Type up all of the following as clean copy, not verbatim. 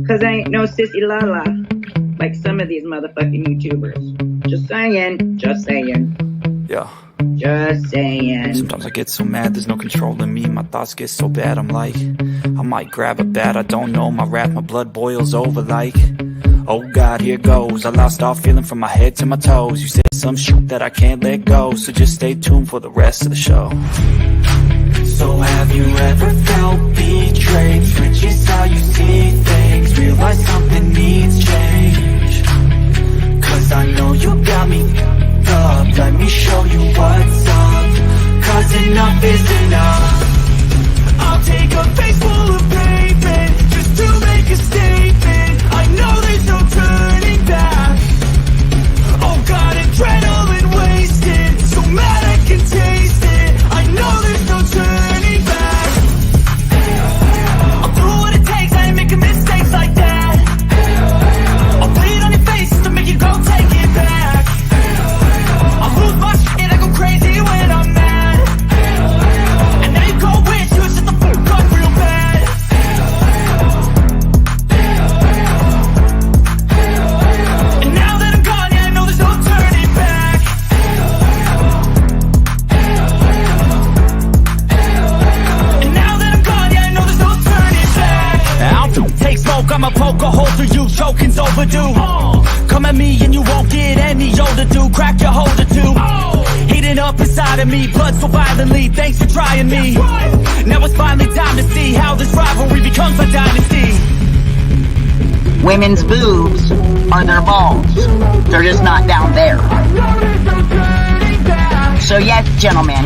Cause I ain't no sissy lala like some of these motherfucking YouTubers. Just saying. Just saying. Yeah. Just saying. Sometimes I get so mad, there's no controlling me. My thoughts get so bad, I'm like, I might grab a bat, I don't know. My wrath, my blood boils over like, oh God, here goes. I lost all feeling from my head to my toes. You said some shit that I can't let go, so just stay tuned for the rest of the show. So have you ever felt betrayed? Switches how you see things, realize something needs change. Cause I know you got me up, let me show you what's up. Cause enough is enough. I'll take a face full of pavement just to make a statement. I know there's no turning back. Oh God, adrenaline wasted, so mad I can taste it. I know there's no turning back. I'll do what it takes, I ain't making mistakes like that. I'll bleed on your face to make you go take it back. I'll lose my shit, I go crazy when I'm mad. And now you go wish you would shut the fuck up real bad. And now that I'm gone, yeah, I know there's no turning back. And now that I'm gone, yeah, I know there's no turning back. I'll take smoke, I'ma poke a hole through you, choking's overdue. Come at me and you won't get any older, dude. Crack your holder too. Heating up inside of me, blood so violently. Thanks for trying me. Now it's finally time to see how this rivalry becomes a dynasty. Women's boobs are their balls. They're just not down there. So yes, gentlemen,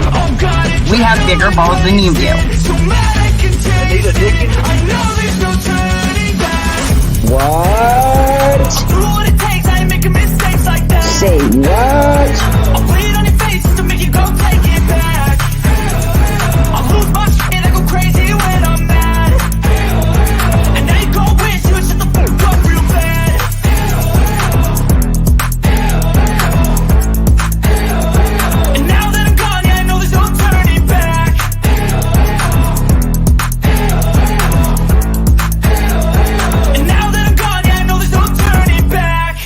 we have bigger balls than you do. What? Say what? I'll bleed on your face to make you go take it back. I'll lose my shit, I go crazy when I'm mad. And now you go wish you would shut the fuck up real bad. And now that I'm gone, yeah, I know there's no turning back. And now that I'm gone, yeah, I know there's no turning back.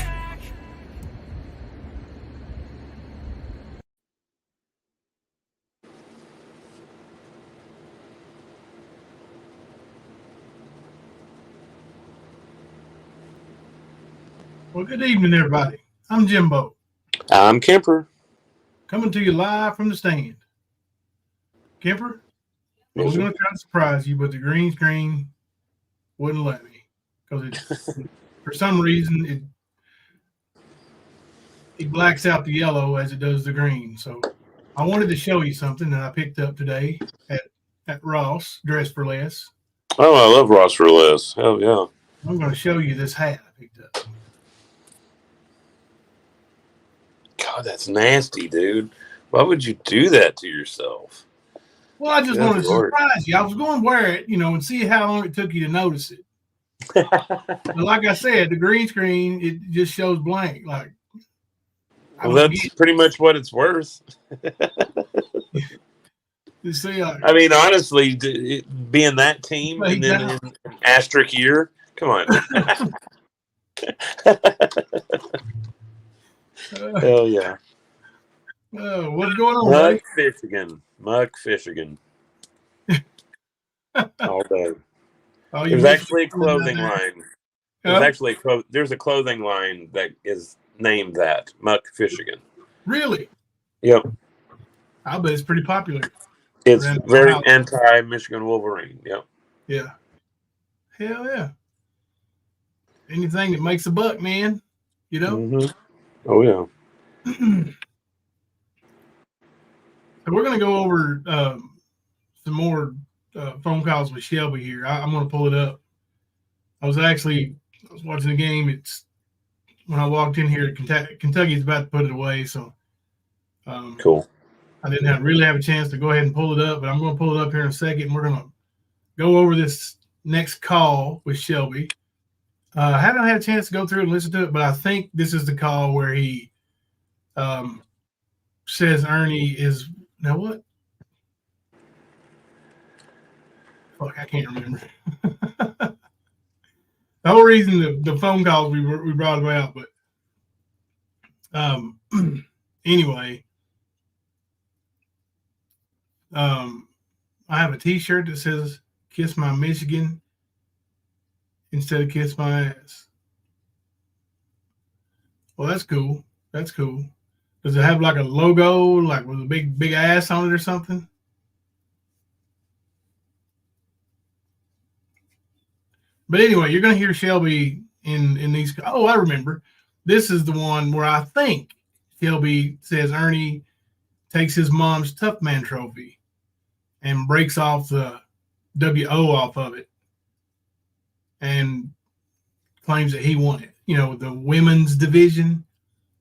Well, good evening, everybody. I'm Jimbo, I'm Kemper. coming to you live from the stand. Kemper, I was going to try to surprise you, but the green screen wouldn't let me because for some reason it blacks out the yellow as it does the green. So I wanted to show you something that I picked up today at Ross, Dress for Less. Oh, I love Ross for Less. Hell yeah. I'm going to show you this hat I picked up. God, that's nasty, dude. Why would you do that to yourself? Well, I just Good wanted to Lord. surprise you. I was going to wear it, and see how long it took you to notice it. But like I said, the green screen, it just shows blank. Like, Well, that's pretty much what it's worth. you see, I mean, honestly, being that team and then in an asterisk year, come on. Hell yeah. What's going on, buddy? Muck fish again. All day. Oh, There's actually a clothing line. There's a clothing line that is named that, Muck Fishigan. Really? Yep. I bet it's pretty popular. It's very anti-Michigan Wolverine. Yep. Yeah. Hell yeah. Anything that makes a buck, man. Mm-hmm. Oh yeah. So we're going to go over some more phone calls with Shelby here. I'm going to pull it up. I was watching the game. It's when I walked in here. Kentucky's about to put it away, so cool. I didn't really have a chance to go ahead and pull it up, but I'm going to pull it up here in a second. And we're going to go over this next call with Shelby. I haven't had a chance to go through and listen to it, but I think this is the call where he says Ernie is now what? Fuck, I can't remember. The whole reason the phone calls we brought about, but anyway, I have a T-shirt that says "Kiss my Michigan" instead of "Kiss my ass." Well, that's cool. That's cool. Does it have like a logo, like with a big ass on it or something? But anyway, you're going to hear Shelby in these. Oh, I remember. This is the one where I think Shelby says Ernie takes his mom's Tough Man trophy and breaks off the WO off of it and claims that he won it. You know, the women's division.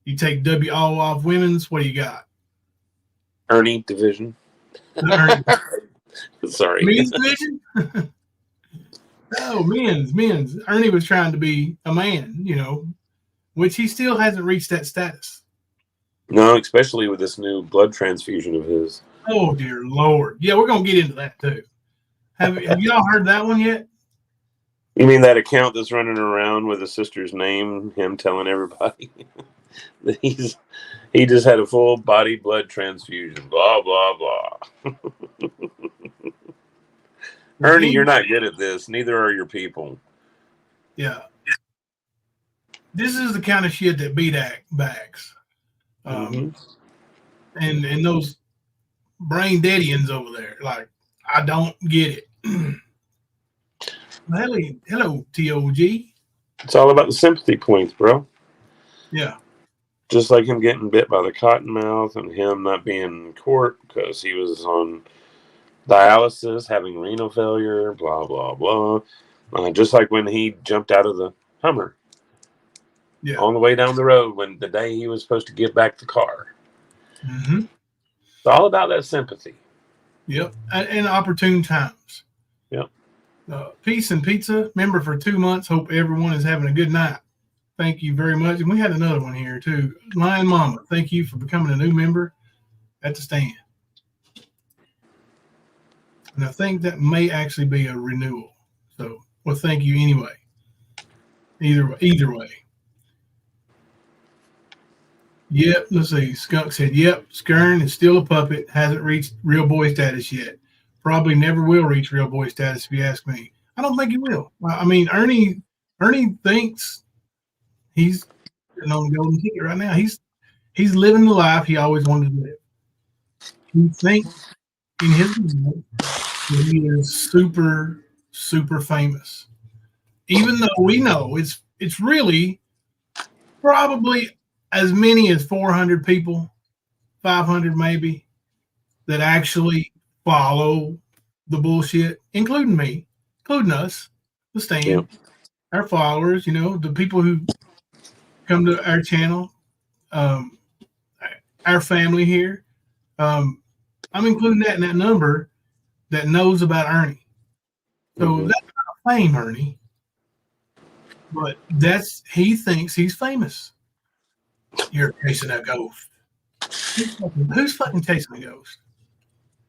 You take WO off women's, what do you got? Ernie division. Ernie. Sorry. Men's division? No, men's. Ernie was trying to be a man, you know, which he still hasn't reached that status. No, especially with this new blood transfusion of his. Oh, dear Lord. Yeah, we're going to get into that, too. Have y'all heard that one yet? You mean that account that's running around with his sister's name, him telling everybody that he just had a full body blood transfusion, blah, blah, blah. Ernie, you're not good at this. Neither are your people. Yeah. This is the kind of shit that BDAC backs. And those brain deadians over there, like, I don't get it. Hello, TOG. It's all about the sympathy points, bro. Yeah. Just like him getting bit by the cottonmouth and him not being in court because he was on dialysis, having renal failure, blah, blah, blah. Just like when he jumped out of the Hummer on the way down the road when the day he was supposed to give back the car. Mm-hmm. It's all about that sympathy. Yep. And opportune times. Yep. Peace and pizza. Member for 2 months. Hope everyone is having a good night. Thank you very much. And we had another one here too. Lion Mama. Thank you for becoming a new member at the stand. And I think that may actually be a renewal. So, well, thank you anyway. Either way. Yep, let's see. Skunk said, yep, Skern is still a puppet, hasn't reached real boy status yet. Probably never will reach real boy status if you ask me. I don't think he will. I mean, Ernie thinks he's on the golden ticket right now. He's living the life he always wanted to live. He thinks in his mind that he is super, super famous. Even though we know it's really probably as many as 400 people, 500 maybe, that actually follow the bullshit, including me, including us, the stand, our followers, you know, the people who come to our channel, our family here. I'm including that in that number that knows about Ernie. So that's not fame, Ernie. But he thinks he's famous. You're chasing a ghost. Who's fucking chasing a ghost?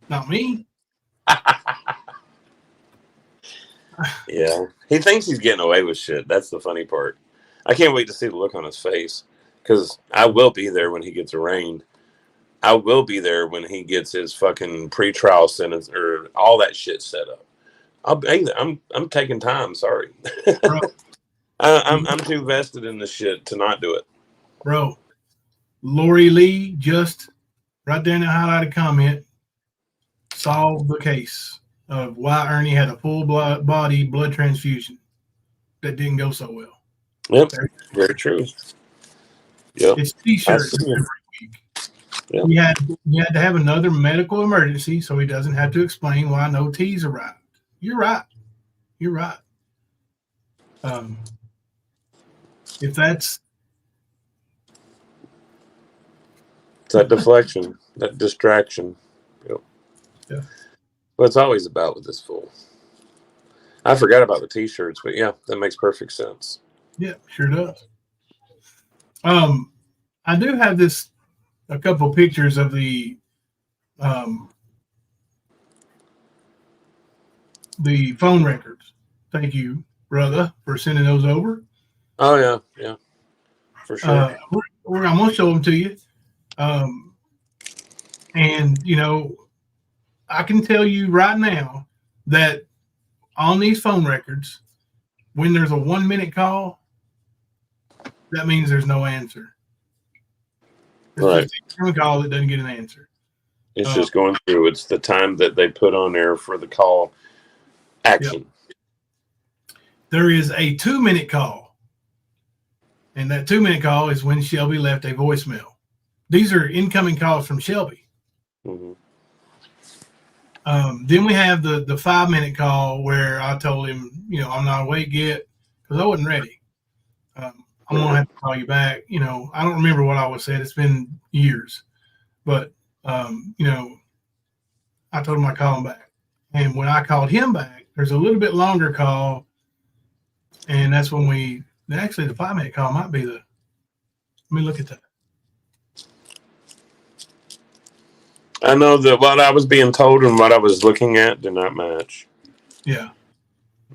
Not me. Yeah. He thinks he's getting away with shit. That's the funny part. I can't wait to see the look on his face because I will be there when he gets arraigned. I will be there when he gets his fucking pretrial sentence or all that shit set up. I'm taking time. Sorry. I'm too vested in this shit to not do it. Bro, Lori Lee just right there in the highlighted comment solved the case of why Ernie had a full body blood transfusion that didn't go so well. Yep, very true. Yep. It's T-shirts every week. Yep. He had to have another medical emergency so he doesn't have to explain why no teas arrived. You're right. If that's that deflection, that distraction. Yep. Yeah. Well, it's always about with this fool. I forgot about the T-shirts, but yeah, that makes perfect sense. Yeah, sure does. I do have a couple pictures of the phone records. Thank you, brother, for sending those over. Oh yeah, for sure. I'm gonna show them to you. And I can tell you right now that on these phone records, when there's a 1 minute call, that means there's no answer. It's Right. just a call that doesn't get an answer. It's just going through. It's the time that they put on there for the call action. Yep. There is a 2 minute call. And that 2 minute call is when Shelby left a voicemail. These are incoming calls from Shelby. Mm-hmm. Then we have the 5 minute call where I told him, I'm not awake yet because I wasn't ready. I'm going to have to call you back. I don't remember what I was said. It's been years. But, I told him I'd call him back. And when I called him back, there's a little bit longer call. And that's when actually the 5 minute call might be let me look at that. I know that what I was being told and what I was looking at did not match. Yeah.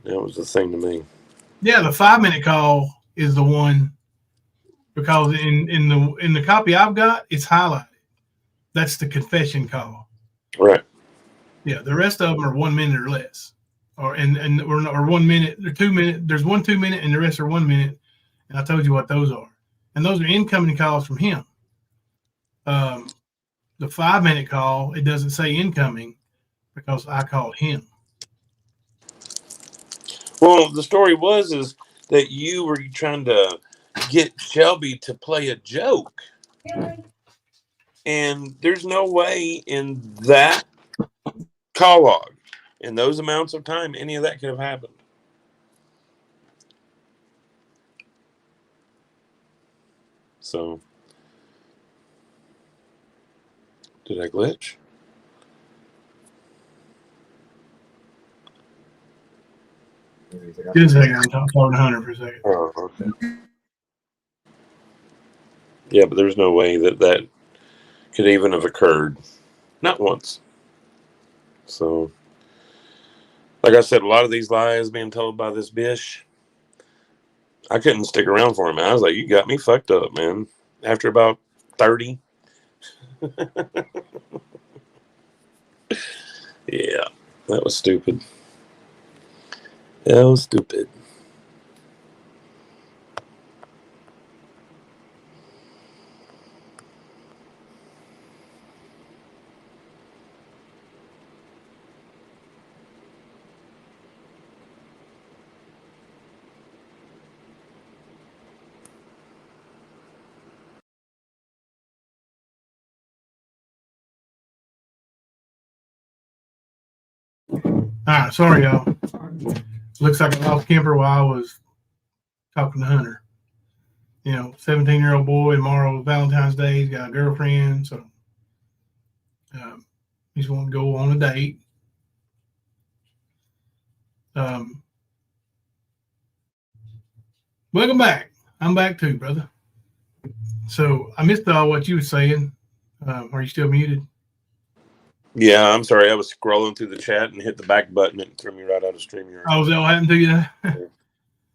That was the thing to me. Yeah, the 5 minute call is the one because in the copy I've got, it's highlighted. That's the confession call. Right. Yeah, the rest of them are 1 minute or less, or 1 minute or 2 minutes. There's 1 2 minute, and the rest are 1 minute. And I told you what those are, and those are incoming calls from him. The 5 minute call, it doesn't say incoming because I called him. Well, the story is that you were trying to get Shelby to play a joke. And there's no way in that call log, in those amounts of time, any of that could have happened. So, did I glitch? Just a second, I'm talking to Hunter for a second. Oh, okay. Yeah, but there's no way that could even have occurred. Not once. So, like I said, a lot of these lies being told by this bish, I couldn't stick around for him. I was like, you got me fucked up, man. After about 30. Yeah, that was stupid. That was stupid. All right, sorry, y'all. Looks like I lost Kemper while I was talking to Hunter. 17-year-old boy. Tomorrow, Valentine's Day. He's got a girlfriend, so he's wanting to go on a date. Welcome back. I'm back too, brother. So I missed all what you were saying. Are you still muted? Yeah, I'm sorry. I was scrolling through the chat and hit the back button and it threw me right out of StreamYard. Oh, is that what happened to you?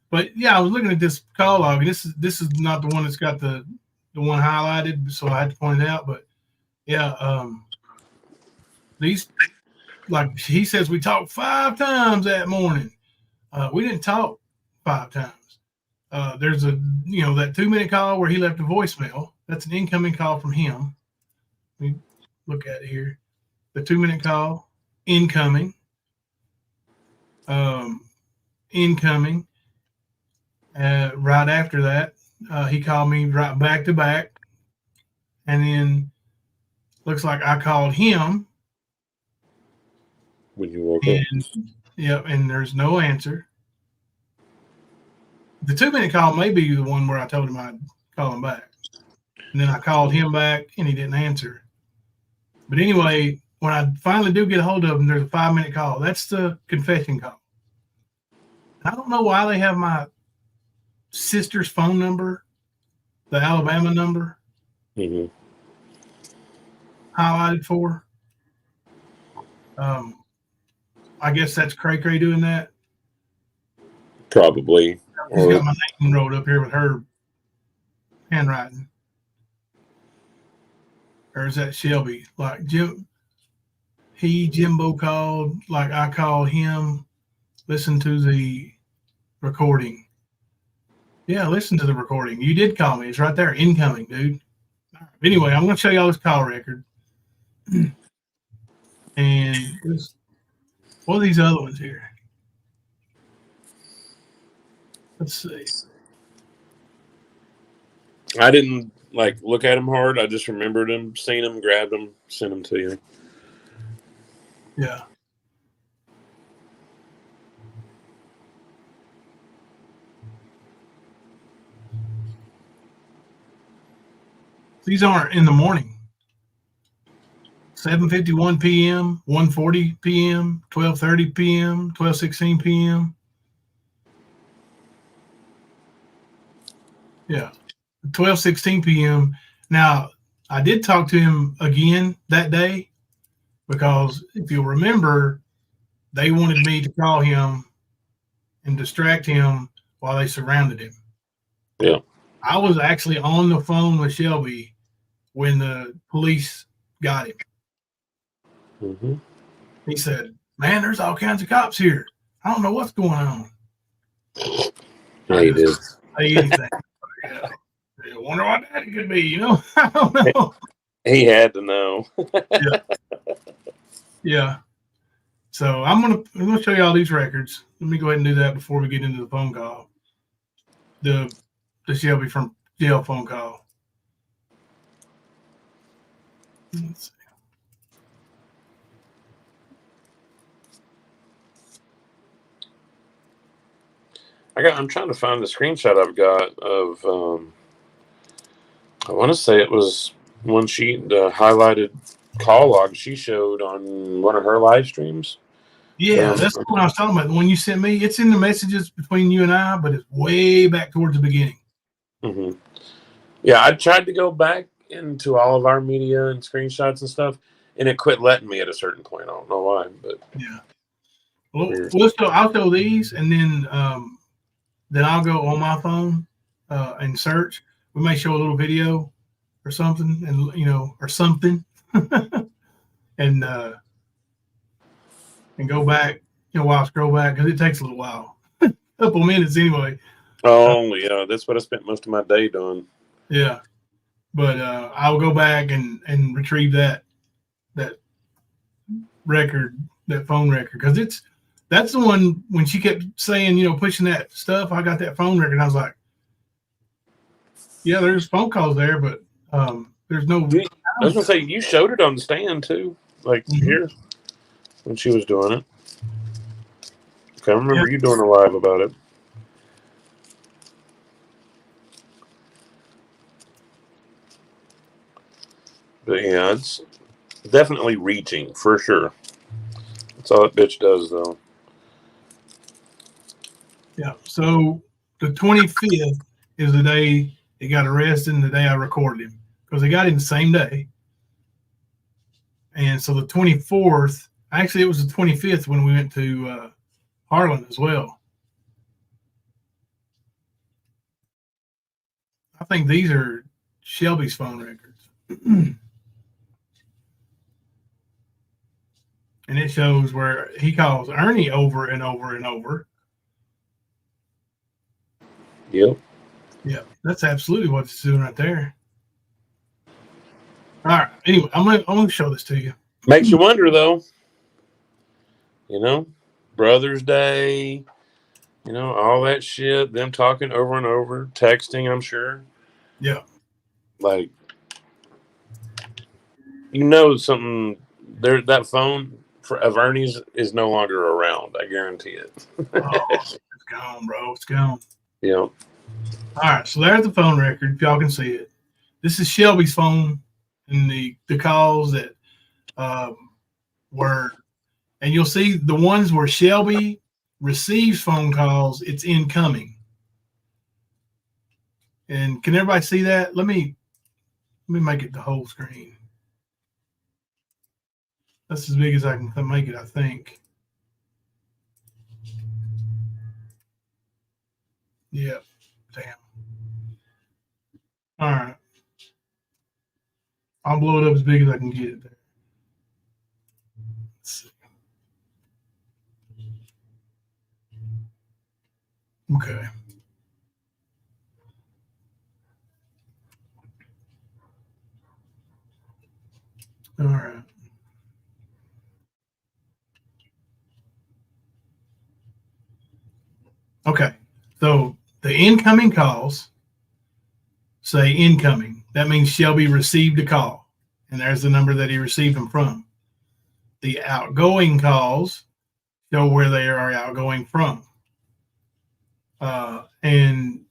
But yeah, I was looking at this call log. And this is not the one that's got the one highlighted, so I had to point it out. But yeah, these, like he says, we talked 5 times that morning. We didn't talk 5 times. There's that 2 minute call where he left a voicemail. That's an incoming call from him. Let me look at it here. The 2 minute call, incoming. Incoming. Right after that, he called me right back to back. And then looks like I called him. When you woke up. Yep, and there's no answer. The 2 minute call may be the one where I told him I'd call him back. And then I called him back and he didn't answer. But anyway, when I finally do get a hold of him, there's a 5 minute call. That's the confession call. I don't know why they have my sister's phone number, the Alabama number, highlighted for. I guess that's Cray Cray doing that. Probably. She's got my name wrote up here with her handwriting. Or is that Shelby? Like Jimbo called, like I called him. Listen to the recording. Yeah, listen to the recording. You did call me. It's right there. Incoming, dude. Anyway, I'm going to show y'all this call record. And what are these other ones here? Let's see. I didn't like look at them hard. I just remembered them, seen them, grabbed them, sent them to you. Yeah. These aren't in the morning. 7:51 p.m., 1:40 p.m., 12:30 p.m., 12:16 p.m. Yeah, 12:16 p.m. Now, I did talk to him again that day because if you'll remember, they wanted me to call him and distract him while they surrounded him. Yeah. I was actually on the phone with Shelby when the police got him. Mm-hmm. He said, "Man, there's all kinds of cops here. I don't know what's going on." Yeah, he did. Say anything. I wonder what that could be, you know? I don't know. He had to know. Yeah. So I'm gonna show you all these records. Let me go ahead and do that before we get into the phone call. The Shelby from jail phone call. Let's see. I'm trying to find the screenshot I've got of I want to say it was when the highlighted call log she showed on one of her live streams. Yeah, that's the one I was talking about. The one you sent me, it's in the messages between you and I, but it's way back towards the beginning. Mm-hmm. Yeah, I tried to go back into all of our media and screenshots and stuff, and it quit letting me at a certain point. I don't know why, but yeah. Well, I'll show these, and then I'll go on my phone and search. We may show a little video or something, and or something, and go back. While I scroll back because it takes a little while, a couple minutes anyway. Oh yeah, that's what I spent most of my day doing. Yeah, but I'll go back and retrieve that record, that phone record, because that's the one when she kept saying, pushing that stuff. I got that phone record. And I was like, yeah, there's phone calls there, but there's no. I was gonna say you showed it on the stand too, like here when she was doing it. I remember you doing a live about it. But yeah, it's definitely reaching for sure. That's all that bitch does, though. Yeah. So the 25th is the day he got arrested and the day I recorded him because they got him the same day. And so the 24th, actually, it was the 25th when we went to Harlan as well. I think these are Shelby's phone records. And it shows where he calls Ernie over and over and over. Yep. Yeah, that's absolutely what it's doing right there. All right. Anyway, I'm gonna show this to you. Makes you wonder, though. Brother's Day. All that shit. Them talking over and over, texting. I'm sure. Yeah. Like, something. That phone of Ernie's is no longer around. I guarantee it. It's gone, bro. It's gone. Yeah. All right. So there's the phone record. If y'all can see it. This is Shelby's phone and the calls that were, and you'll see the ones where Shelby receives phone calls. It's incoming. And can everybody see that? Let me make it the whole screen. That's as big as I can make it, I think. Yeah. Damn. All right. I'll blow it up as big as I can get it there. Let's see. Okay. All right. Okay. So the incoming calls say incoming. That means Shelby received a call, and there's the number that he received them from. The outgoing calls show where they are outgoing from. And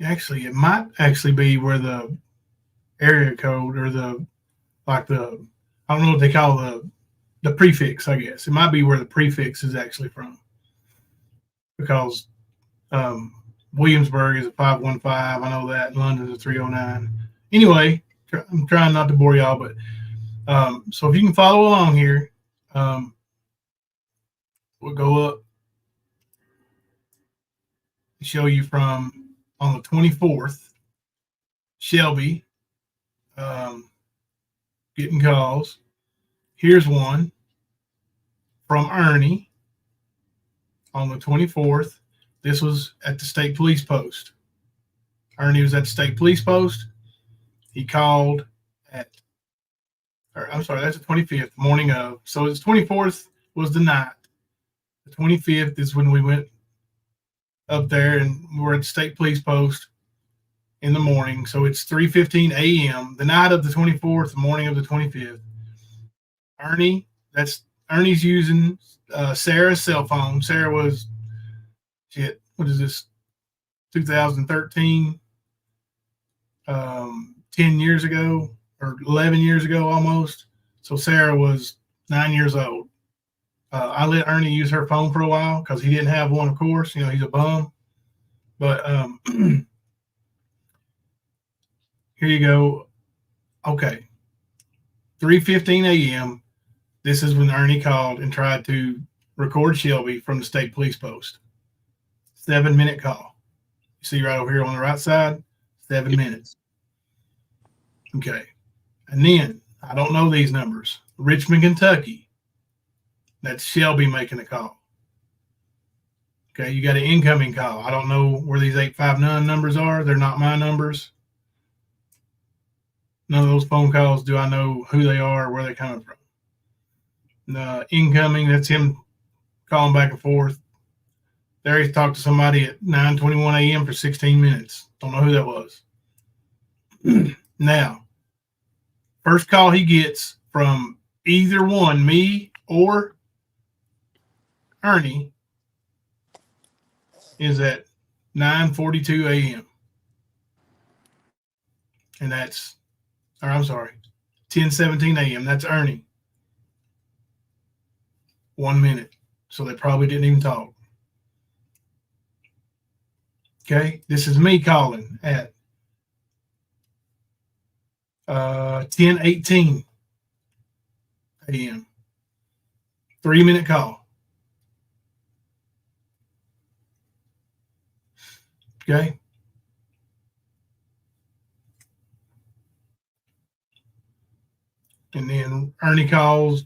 actually, it might actually be where the area code or I don't know what they call the prefix, I guess. It might be where the prefix is actually from. Because Williamsburg is a 515. I know that. London's a 309. Anyway, I'm trying not to bore y'all, but so if you can follow along here, we'll go up and show you from on the 24th, Shelby getting calls. Here's one from Ernie on the 24th. This was at the state police post. Ernie was at the state police post. He called that's the 25th, morning of. So it's 24th was the night. The 25th is when we went up there and we're at the state police post in the morning. So it's 3:15 a.m. the night of the 24th, the morning of the 25th. Ernie's using Sarah's cell phone. Sarah was, what is this, 2013, 10 years ago or 11 years ago almost. So Sarah was 9 years old. I let Ernie use her phone for a while because he didn't have one, of course. He's a bum. But here you go. Okay. 3:15 a.m. This is when Ernie called and tried to record Shelby from the state police post. 7-minute call. You see right over here on the right side? 7 minutes. Okay. And then, I don't know these numbers. Richmond, Kentucky. That's Shelby making a call. Okay, you got an incoming call. I don't know where these 859 numbers are. They're not my numbers. None of those phone calls do I know who they are or where they're coming from. The incoming, that's him calling back and forth. There he's talked to somebody at 9:21 a.m. for 16 minutes. Don't know who that was. Now, first call he gets from either one, me or Ernie, is at 9:42 a.m. And that's, 10:17 a.m. That's Ernie. 1 minute. So they probably didn't even talk. Okay, this is me calling at 10:18 a.m. 3-minute call. Okay. And then Ernie calls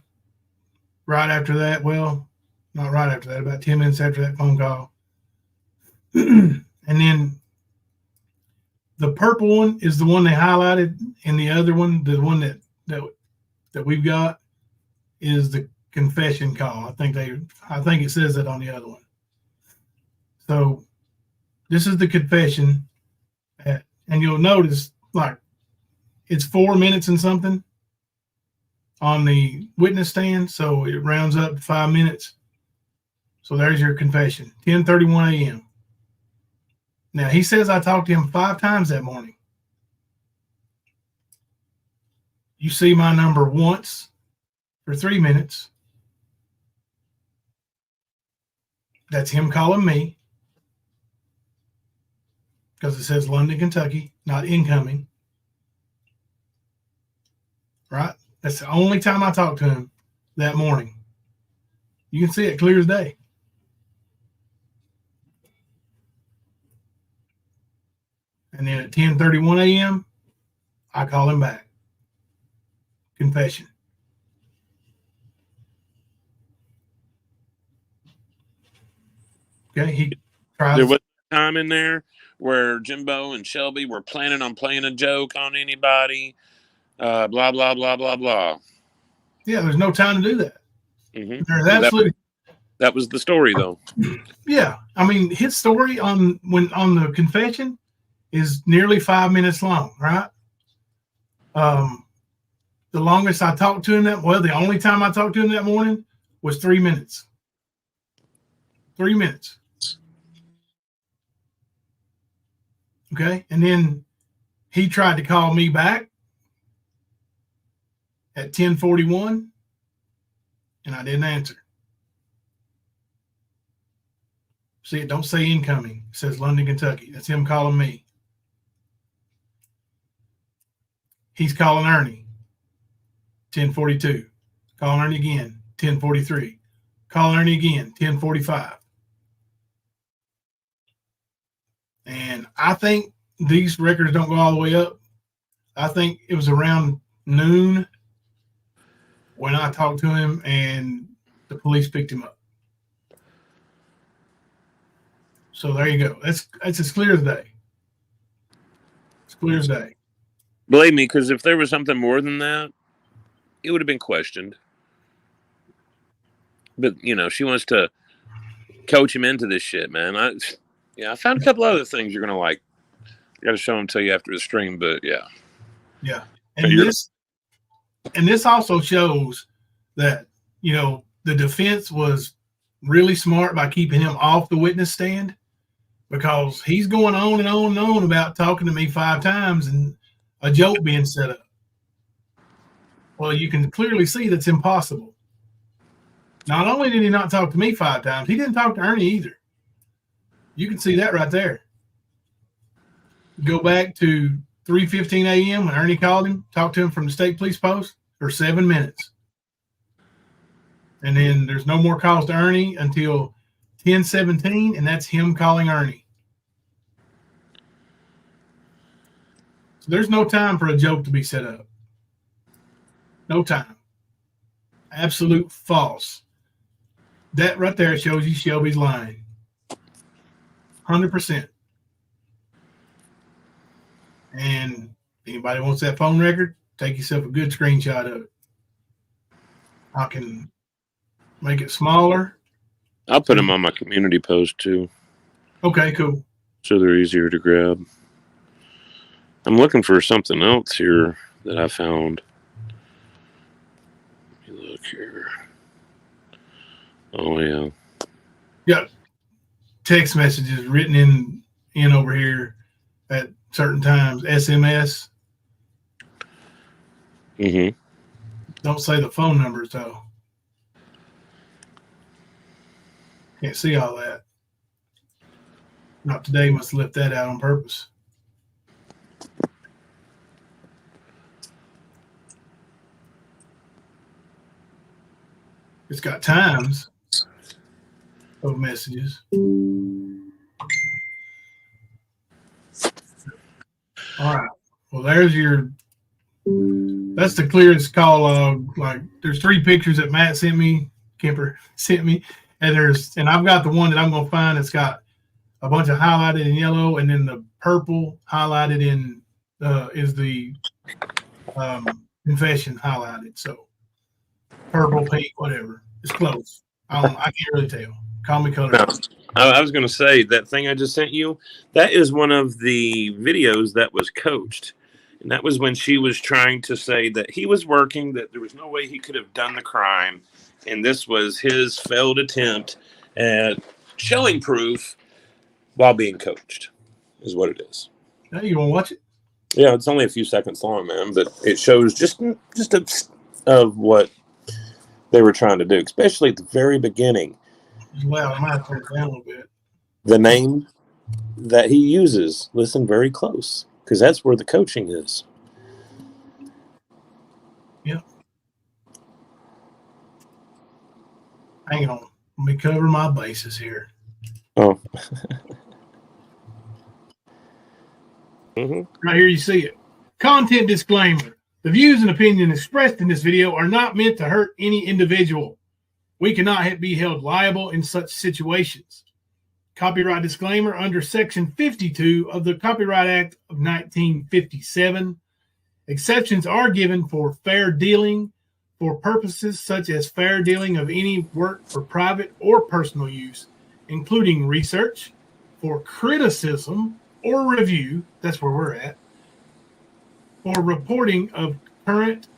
right after that. Well, not right after that, about 10 minutes after that phone call. And then the purple one is the one they highlighted, and the other one, the one that we've got, is the confession call. I think it says that on the other one. So this is the confession, and you'll notice like it's 4 minutes and something on the witness stand, so it rounds up to 5 minutes. So there's your confession, 10:31 a.m. Now, he says I talked to him 5 times that morning. You see my number once for 3 minutes. That's him calling me because it says London, Kentucky, not incoming. Right? That's the only time I talked to him that morning. You can see it clear as day. And then at 10:31 a.m., I call him back. Confession. Okay, he tries. There was a time in there where Jimbo and Shelby were planning on playing a joke on anybody. Blah, blah, blah, blah, blah. Yeah, there's no time to do that. Mm-hmm. There's absolutely. That was the story, though. Yeah, I mean, his story on the confession is nearly 5 minutes long, right? The longest I talked to him the only time I talked to him that morning was 3 minutes. 3 minutes. Okay, and then he tried to call me back at 10:41, and I didn't answer. See, it don't say incoming. It says London, Kentucky. That's him calling me. He's calling Ernie. 10:42. Calling Ernie again. 10:43. Calling Ernie again. 10:45. And I think these records don't go all the way up. I think it was around noon when I talked to him and the police picked him up. So there you go. That's as clear as day. It's clear as day. Believe me, because if there was something more than that, it would have been questioned. But, she wants to coach him into this shit, man. I found a couple other things you're going to like. I got to show them to you after the stream, but yeah. Yeah. And this also shows that, the defense was really smart by keeping him off the witness stand, because he's going on and on and on about talking to me 5 times and a joke being set up. Well, you can clearly see that's impossible. Not only did he not talk to me 5 times, he didn't talk to Ernie either. You can see that right there. Go back to 3:15 a.m. when Ernie called him, talked to him from the state police post for 7 minutes. And then there's no more calls to Ernie until 10:17, and that's him calling Ernie. So there's no time for a joke to be set up. No time. Absolute false. That right there shows you Shelby's lying. 100%. And anybody wants that phone record, take yourself a good screenshot of it. I can make it smaller. I'll put them on my community post too. Okay, cool. So they're easier to grab. I'm looking for something else here that I found. Let me look here. Oh, yeah. Got text messages written in over here at certain times. SMS. Mm-hmm. Don't say the phone numbers, though. Can't see all that. Not today. Must have left that out on purpose. It's got times of messages. All right. Well, that's the clearest call log. Like, there's 3 pictures that Matt sent me, Kemper sent me, and I've got the one that I'm going to find that's got a bunch of highlighted in yellow, and then the purple highlighted in is the confession highlighted. So purple, pink, whatever. It's close. I can't really tell. Call me color. No, I was going to say, that thing I just sent you, that is one of the videos that was coached. And that was when she was trying to say that he was working, that there was no way he could have done the crime. And this was his failed attempt at showing proof while being coached, is what it is. Now you want to watch it? Yeah, it's only a few seconds long, man, but it shows just of what they were trying to do, especially at the very beginning. Well, I might have to turn it down a little bit. The name that he uses, listen very close, because that's where the coaching is. Yep. Hang on. Let me cover my bases here. Oh. Right here you see it. Content disclaimer. The views and opinions expressed in this video are not meant to hurt any individual. We cannot be held liable in such situations. Copyright disclaimer under Section 52 of the Copyright Act of 1957. Exceptions are given for fair dealing for purposes such as fair dealing of any work for private or personal use, including research, for criticism or review, that's where we're at, for reporting of current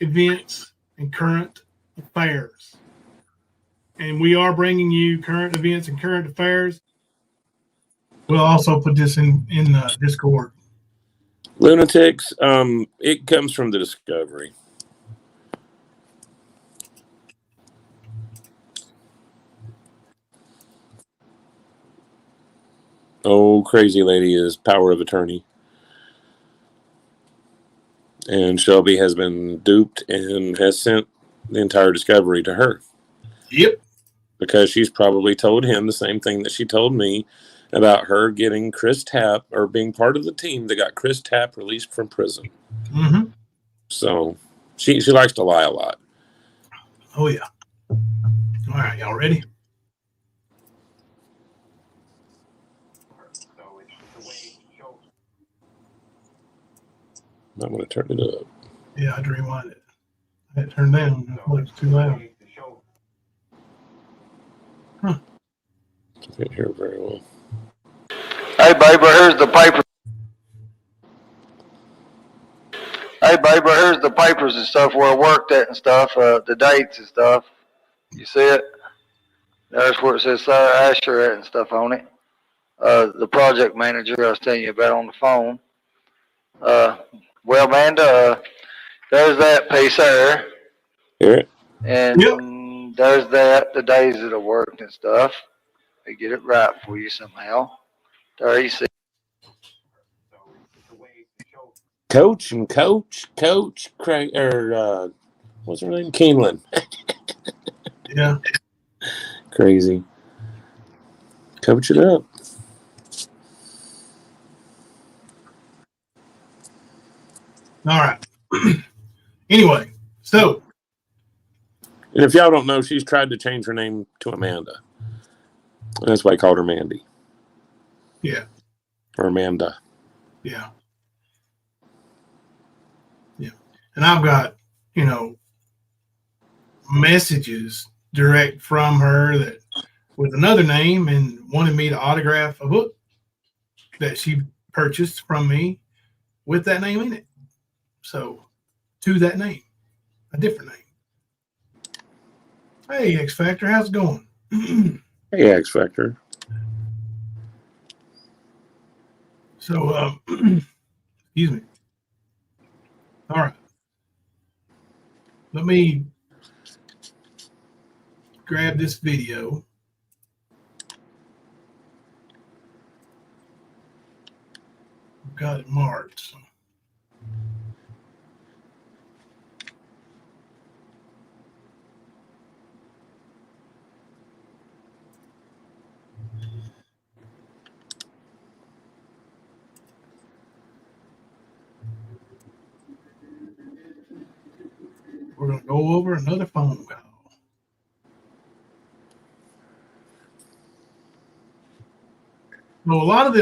events and current affairs. And we are bringing you current events and current affairs. We'll also put this in Discord. Lunatics, it comes from the Discovery. Oh, crazy lady is power of attorney. And Shelby has been duped and has sent the entire Discovery to her. Yep. Because she's probably told him the same thing that she told me about her getting Chris Tapp, or being part of the team that got Chris Tapp released from prison. Mm-hmm. So she likes to lie a lot. Oh, yeah. All right, y'all ready? I'm going to turn it up. Yeah, I had to rewind it. I had it turned down. It's too loud. Huh. I can't hear very well. Hey, baby, here's the paper. Hey, baby, here's the papers and stuff where I worked at and stuff, the dates and stuff. You see it? There's where it says Sarah Asher at and stuff on it. The project manager I was telling you about on the phone. Well, Amanda, there's that piece there. Hear it? And there's that, the days that I worked and stuff. They get it right for you somehow. There you see. Coach, Craig, what's her name? Keeneland. Yeah. Crazy. Coach it up. All right. Anyway, so. And if y'all don't know, she's tried to change her name to Amanda. That's why I called her Mandy. Yeah. Or Amanda. Yeah. Yeah. And I've got, messages direct from her that with another name and wanted me to autograph a book that she purchased from me with that name in it. So, to that name, a different name. Hey, X Factor, how's it going? Hey, X Factor. So, excuse me. All right. Let me grab this video. I've got it marked. So. We're going to go over another phone call. Well, a lot of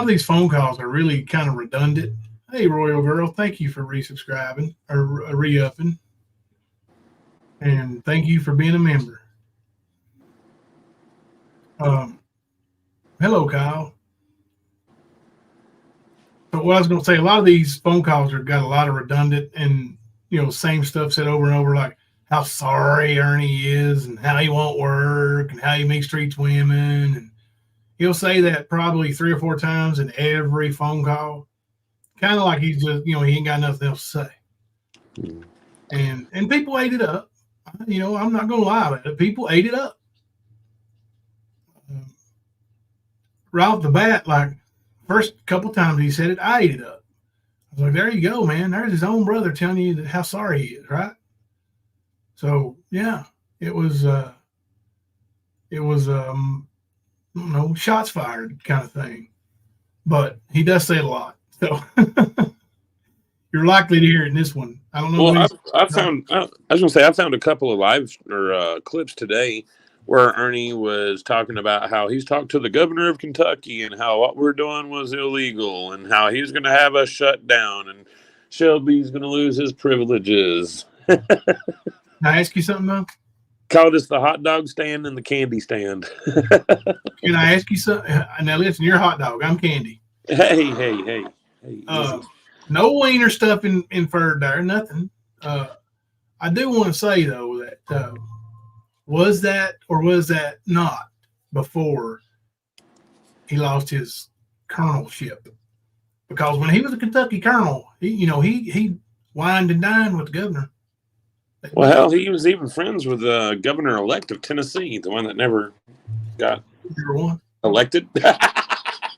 these phone calls are really kind of redundant. Hey, Royal Girl, thank you for resubscribing or re-upping. And thank you for being a member. Hello, Kyle. So what I was going to say, a lot of these phone calls have got a lot of redundant and, same stuff said over and over, like how sorry Ernie is and how he won't work and how he mistreats women. And he'll say that probably 3 or 4 times in every phone call. Kind of like he's just, he ain't got nothing else to say. And people ate it up. I'm not going to lie about it. People ate it up. Right off the bat, like first couple times he said it, I ate it up. I was like, there you go, man. There's his own brother telling you how sorry he is, right? So, yeah, it was it was shots fired kind of thing. But he does say it a lot, so you're likely to hear it in this one. I don't know. Well, I was gonna say I found a couple of live or clips today where Ernie was talking about how he's talked to the governor of Kentucky and how what we're doing was illegal and how he's going to have us shut down and Shelby's going to lose his privileges. Can I ask you something though? Called us the hot dog stand and the candy stand. Can I ask you something? Now listen, you're a hot dog. I'm candy. Hey. No wiener stuff inferred there. Nothing. I do want to say though that was that or was that not before he lost his colonelship? Because when he was a Kentucky colonel, he wined and dined with the governor. Well, he was even friends with the governor-elect of Tennessee, the one that never got elected.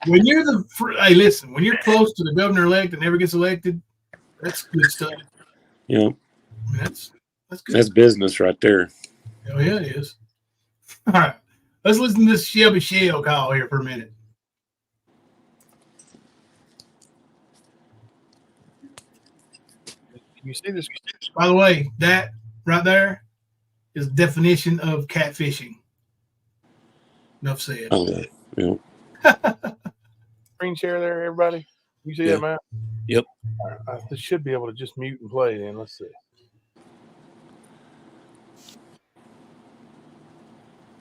When you're hey, listen, when you're close to the governor-elect that never gets elected, that's good stuff. Yeah, I mean, that's good. That's business right there. Oh yeah, it is. All right, let's listen to this Shelby Shell call here for a minute. You see this? By the way, that right there is the definition of catfishing. Enough said. Oh, yeah. Screen share there, everybody. You see that, Matt? Yep. I should be able to just mute and play then. Let's see.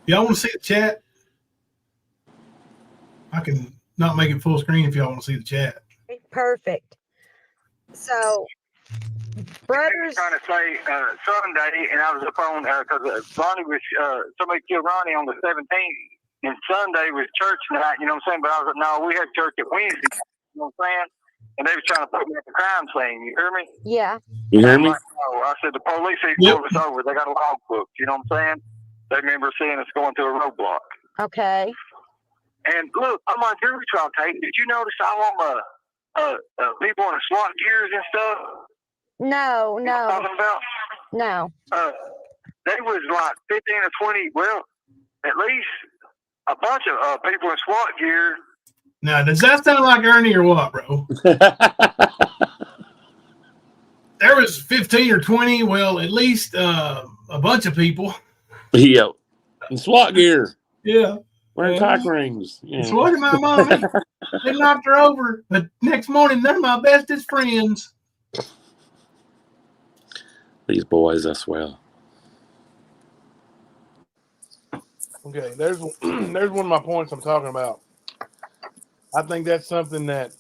Y'all want to see the chat? I can not make it full screen if y'all want to see the chat. Perfect. So, brothers. Trying to say Sunday, and I was up on because Ronnie was somebody killed Ronnie on the 17th, and Sunday was church night. You know what I'm saying? But I was like, no, we had church at Wednesday. You know what I'm saying? And they was trying to put me at the crime scene. You hear me? Yeah. You hear me? Like, no, I said the police pulled us over. They got a log book. You know what I'm saying? They remember seeing us going through a roadblock. Okay. And look, I'm on jury trial tape. Did you notice all them people in the SWAT gears and stuff? No. You know what I'm talking about? No. They was like 15 or 20. Well, at least a bunch of people in SWAT gear. Now, does that sound like Ernie or what, bro? There was 15 or 20. Well, at least a bunch of people. Yeah. And SWAT gear. Yeah. Wearing cock rings. Yeah. SWAT my mommy. They knocked her over. But next morning, they're my bestest friends. These boys, I swear. Okay, there's one of my points I'm talking about. I think that's something that,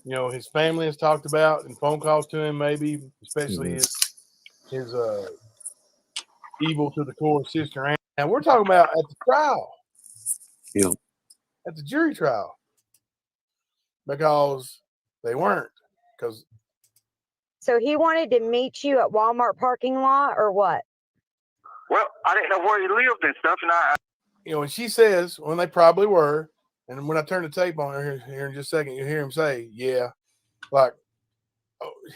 his family has talked about in phone calls to him, maybe, especially his evil to the core sister. And we're talking about at the trial. Yeah. At the jury trial. Because they weren't. So he wanted to meet you at Walmart parking lot or what? Well, I didn't know where he lived and stuff, and and she says, when they probably were, and when I turn the tape on here in just a second, you hear him say, yeah, like,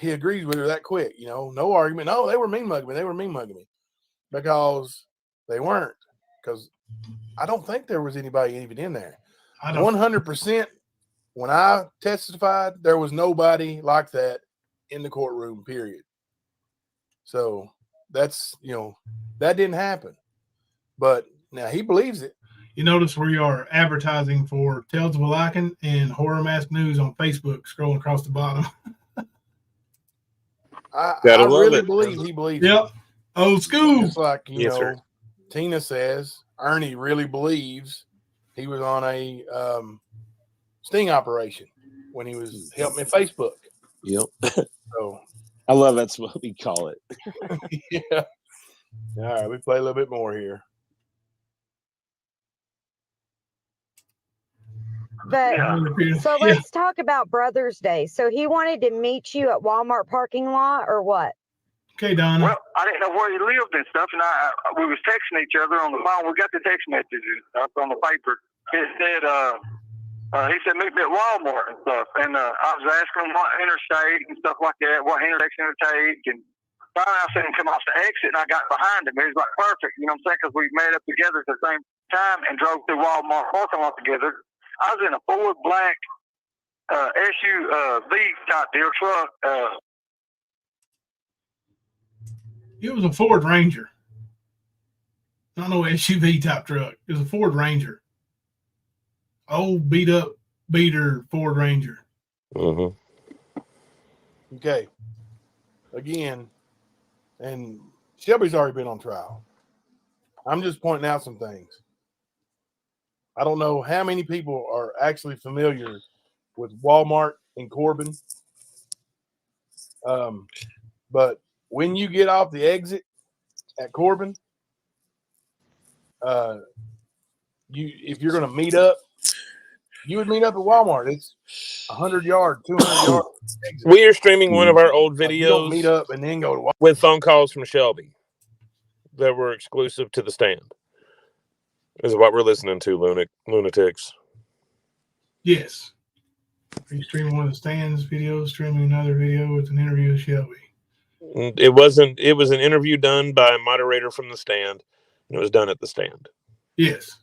he agrees with her that quick, no argument. No, they were mean mugging me. Because they weren't. Because I don't think there was anybody even in there. 100%, when I testified, there was nobody like that in the courtroom, period. So that's, that didn't happen. But now he believes it. You notice we are advertising for Tales of a Lycan and Horror Mask News on Facebook, scrolling across the bottom. I really believe he believes it. Yep. Old school. Just like, Sir. Tina says, Ernie really believes he was on a sting operation when he was helping me Facebook. Yep. So I love that's what we call it. Yeah. All right, we play a little bit more here. But so let's talk about Brothers Day. So he wanted to meet you at Walmart parking lot or what? Okay, Donna. well, I didn't know where he lived and stuff, and we was texting each other on the phone. We got the text messages up on the paper. It said, he said, meet me at Walmart and stuff. And I was asking him what interstate and stuff like that, what intersection to take. And finally I seen him come off the exit, and I got behind him. It was like perfect, you know what I'm saying? Because we met up together at the same time and drove through Walmart parking lot together. I was in a Ford black SUV type deal truck. It was a Ford Ranger. Not no SUV type truck. It was a Ford Ranger. Old beat up beater Ford Ranger. Mm-hmm. Okay. Again, and Shelby's already been on trial. I'm just pointing out some things. I don't know how many people are actually familiar with Walmart in Corbin. But when you get off the exit at Corbin, if you're going to meet up, you would meet up at Walmart. It's 100 yards, 200 yards. We are streaming one of our old videos. You don't meet up and then go to Walmart. With phone calls from Shelby that were exclusive to the stand. Is what we're listening to, lunatics. Yes. Are you streaming one of the stands videos, streaming another video with an interview with Shelby? It was an interview done by a moderator from the stand, and it was done at the stand. Yes.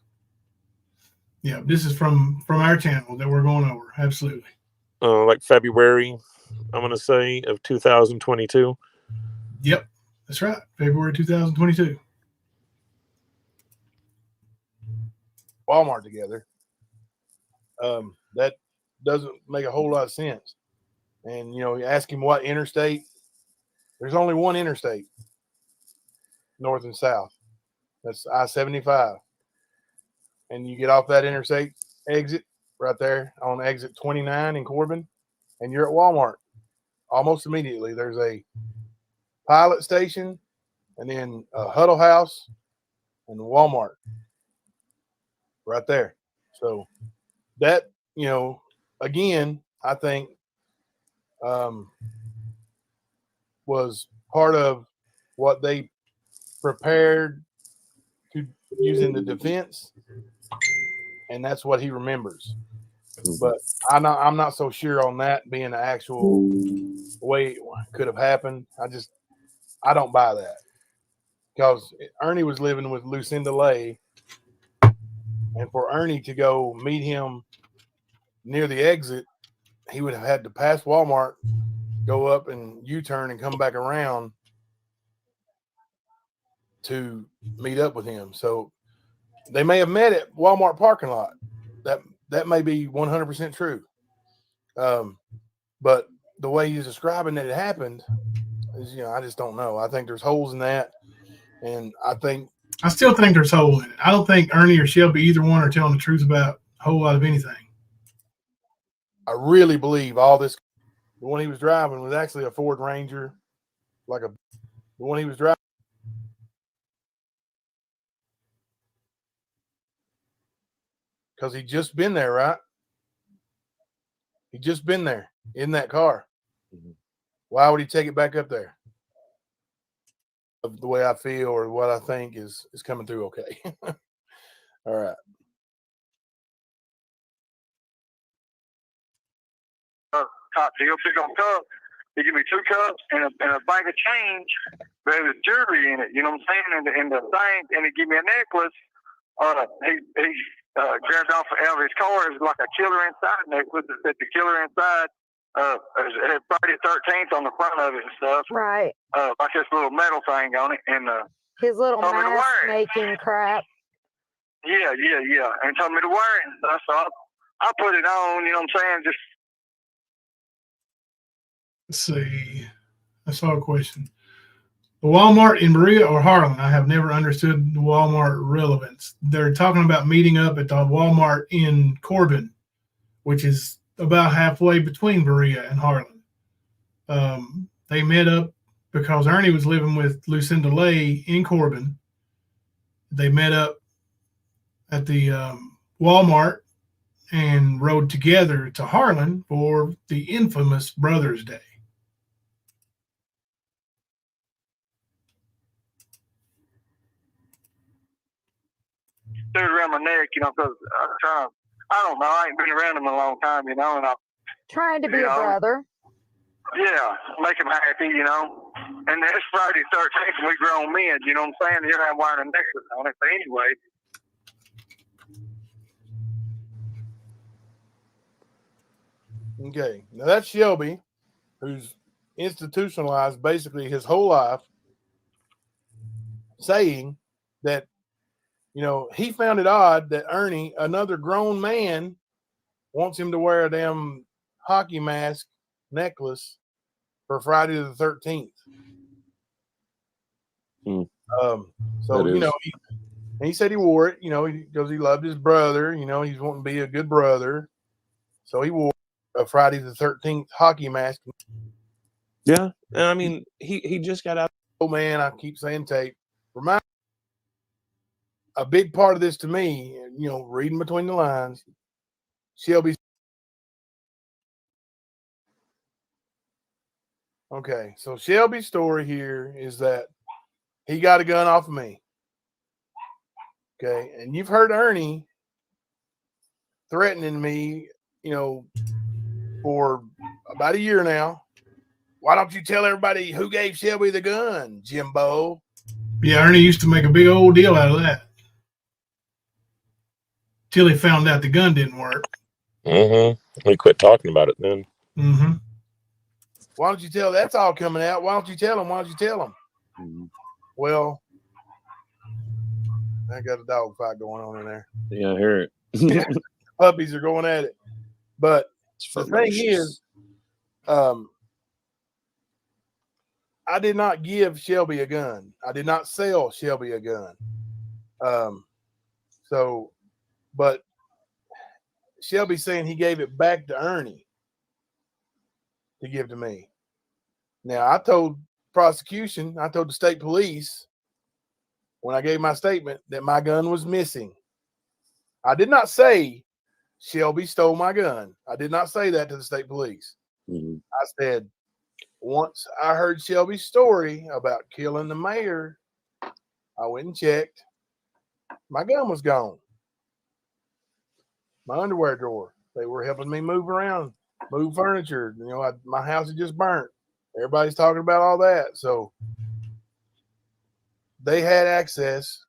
Yeah, this is from our channel that we're going over. Absolutely. Like February, I'm going to say, of 2022. Yep, that's right. February 2022. Walmart together. That doesn't make a whole lot of sense. And, you ask him what interstate. There's only one interstate, north and south. That's I-75. And you get off that interstate exit right there on exit 29 in Corbin, and you're at Walmart. Almost immediately, there's a pilot station, and then a Huddle House, and Walmart right there. So that, again, I think was part of what they prepared to use in the defense, and that's what he remembers. But I'm not so sure on that being the actual way it could have happened. I don't buy that, because Ernie was living with Lucinda Lay, and for Ernie to go meet him near the exit, he would have had to pass Walmart, go up and U-turn and come back around to meet up with him. So they may have met at Walmart parking lot. That may be 100% true. But the way he's describing that it happened is, I just don't know. I think there's holes in that. And I still think there's holes in it. I don't think Ernie or Shelby, either one, are telling the truth about a whole lot of anything. I really believe all this. The one he was driving was actually a Ford Ranger, the one he was driving. Because he'd just been there, right? He'd just been there in that car. Mm-hmm. Why would he take it back up there? The way I feel or what I think is coming through okay. All right. Top deal, pick on cups. He give me 2 cups and a bag of change. But there was jewelry in it, you know what I'm saying? And the thing, and he give me a necklace. He grabbed off out of his car. It was like a Killer Inside necklace that said the Killer Inside. It had Friday the 13th on the front of it and stuff. Right. Like this little metal thing on it. And his little mask making crap. Yeah. And told me to wear it and stuff. So I put it on, you know what I'm saying? Just. Let's see. I saw a question. The Walmart in Berea or Harlan? I have never understood the Walmart relevance. They're talking about meeting up at the Walmart in Corbin, which is about halfway between Berea and Harlan. They met up because Ernie was living with Lucinda Lay in Corbin. They met up at the Walmart and rode together to Harlan for the infamous Brothers' Day. Stood around my neck, because I don't know. I ain't been around him in a long time, and I'm trying to be a brother. Yeah, make him happy, And it's Friday 13th, and we grown men. You know what I'm saying? You're not wearing a necklace on it. But anyway. Okay. Now that's Shelby, who's institutionalized basically his whole life, saying that, you know, he found it odd that Ernie, another grown man, wants him to wear a damn hockey mask necklace for Friday the 13th. So, you know, he said he wore it, you know, because he loved his brother, you know, he's wanting to be a good brother. So he wore a Friday the 13th hockey mask. Yeah. I mean, he just got out. Oh man, I keep saying tape. Remind a big part of this to me, you know, reading between the lines, Shelby. Okay, so Shelby's story here is that he got a gun off of me. Okay, and you've heard Ernie threatening me, you know, for about a year now. Why don't you tell everybody who gave Shelby the gun, Jimbo? Yeah, Ernie used to make a big old deal out of that. Till he found out the gun didn't work. Mm-hmm. We quit talking about it then. Mm-hmm. Why don't you tell? That's all coming out. Why don't you tell him? Why don't you tell him? Mm-hmm. Well, I got a dog fight going on in there. Yeah, I hear it. Puppies are going at it. But the thing is, I did not give Shelby a gun. I did not sell Shelby a gun. But Shelby's saying he gave it back to Ernie to give to me. Now, I told prosecution, I told the state police when I gave my statement that my gun was missing. I did not say Shelby stole my gun. I did not say that to the state police. Mm-hmm. I said, once I heard Shelby's story about killing the mayor, I went and checked. My gun was gone. My underwear drawer. They were helping me move around, move furniture. You know, my house had just burnt. Everybody's talking about all that. So they had access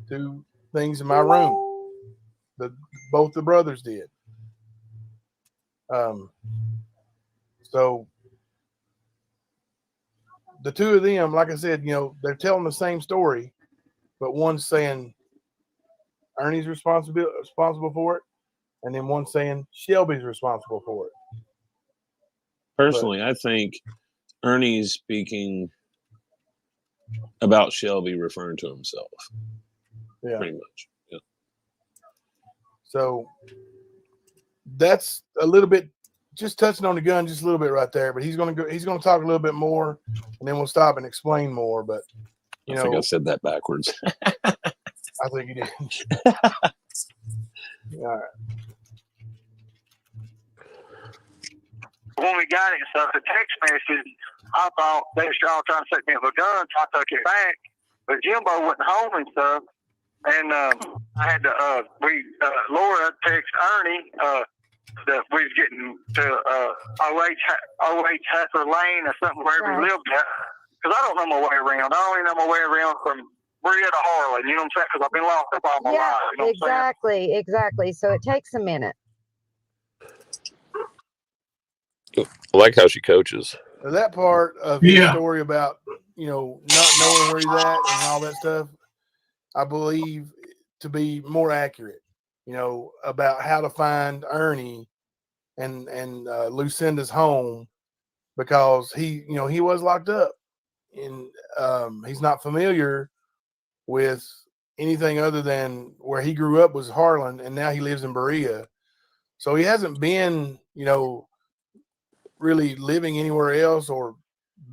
to things in my room. Both the brothers did. So the two of them, like I said, you know, they're telling the same story, but one's saying Ernie's responsible for it, and then one's saying Shelby's responsible for it. Personally, I think Ernie's speaking about Shelby referring to himself. Yeah. Pretty much. Yeah. So that's a little bit, just touching on the gun just a little bit right there, but he's gonna talk a little bit more, and then we'll stop and explain more. But I think I said that backwards. I think he did. All right. When we got it and stuff, the text message, I thought they were all trying to set me up a gun, so I took it back. But Jimbo wasn't home and stuff, and I had to. Laura text Ernie that we was getting to OH Hacker Lane or something wherever he lived at, because I don't know my way around. I only know my way around from Bria to Harlan. You know what I'm saying? Because I've been locked up all my life. You know exactly. So it takes a minute. I like how she coaches. Now that part of his story about, you know, not knowing where he's at and all that stuff, I believe to be more accurate, you know, about how to find Ernie and Lucinda's home, because he was locked up, and he's not familiar with anything other than where he grew up was Harlan, and now he lives in Berea. So he hasn't been, you know, really living anywhere else or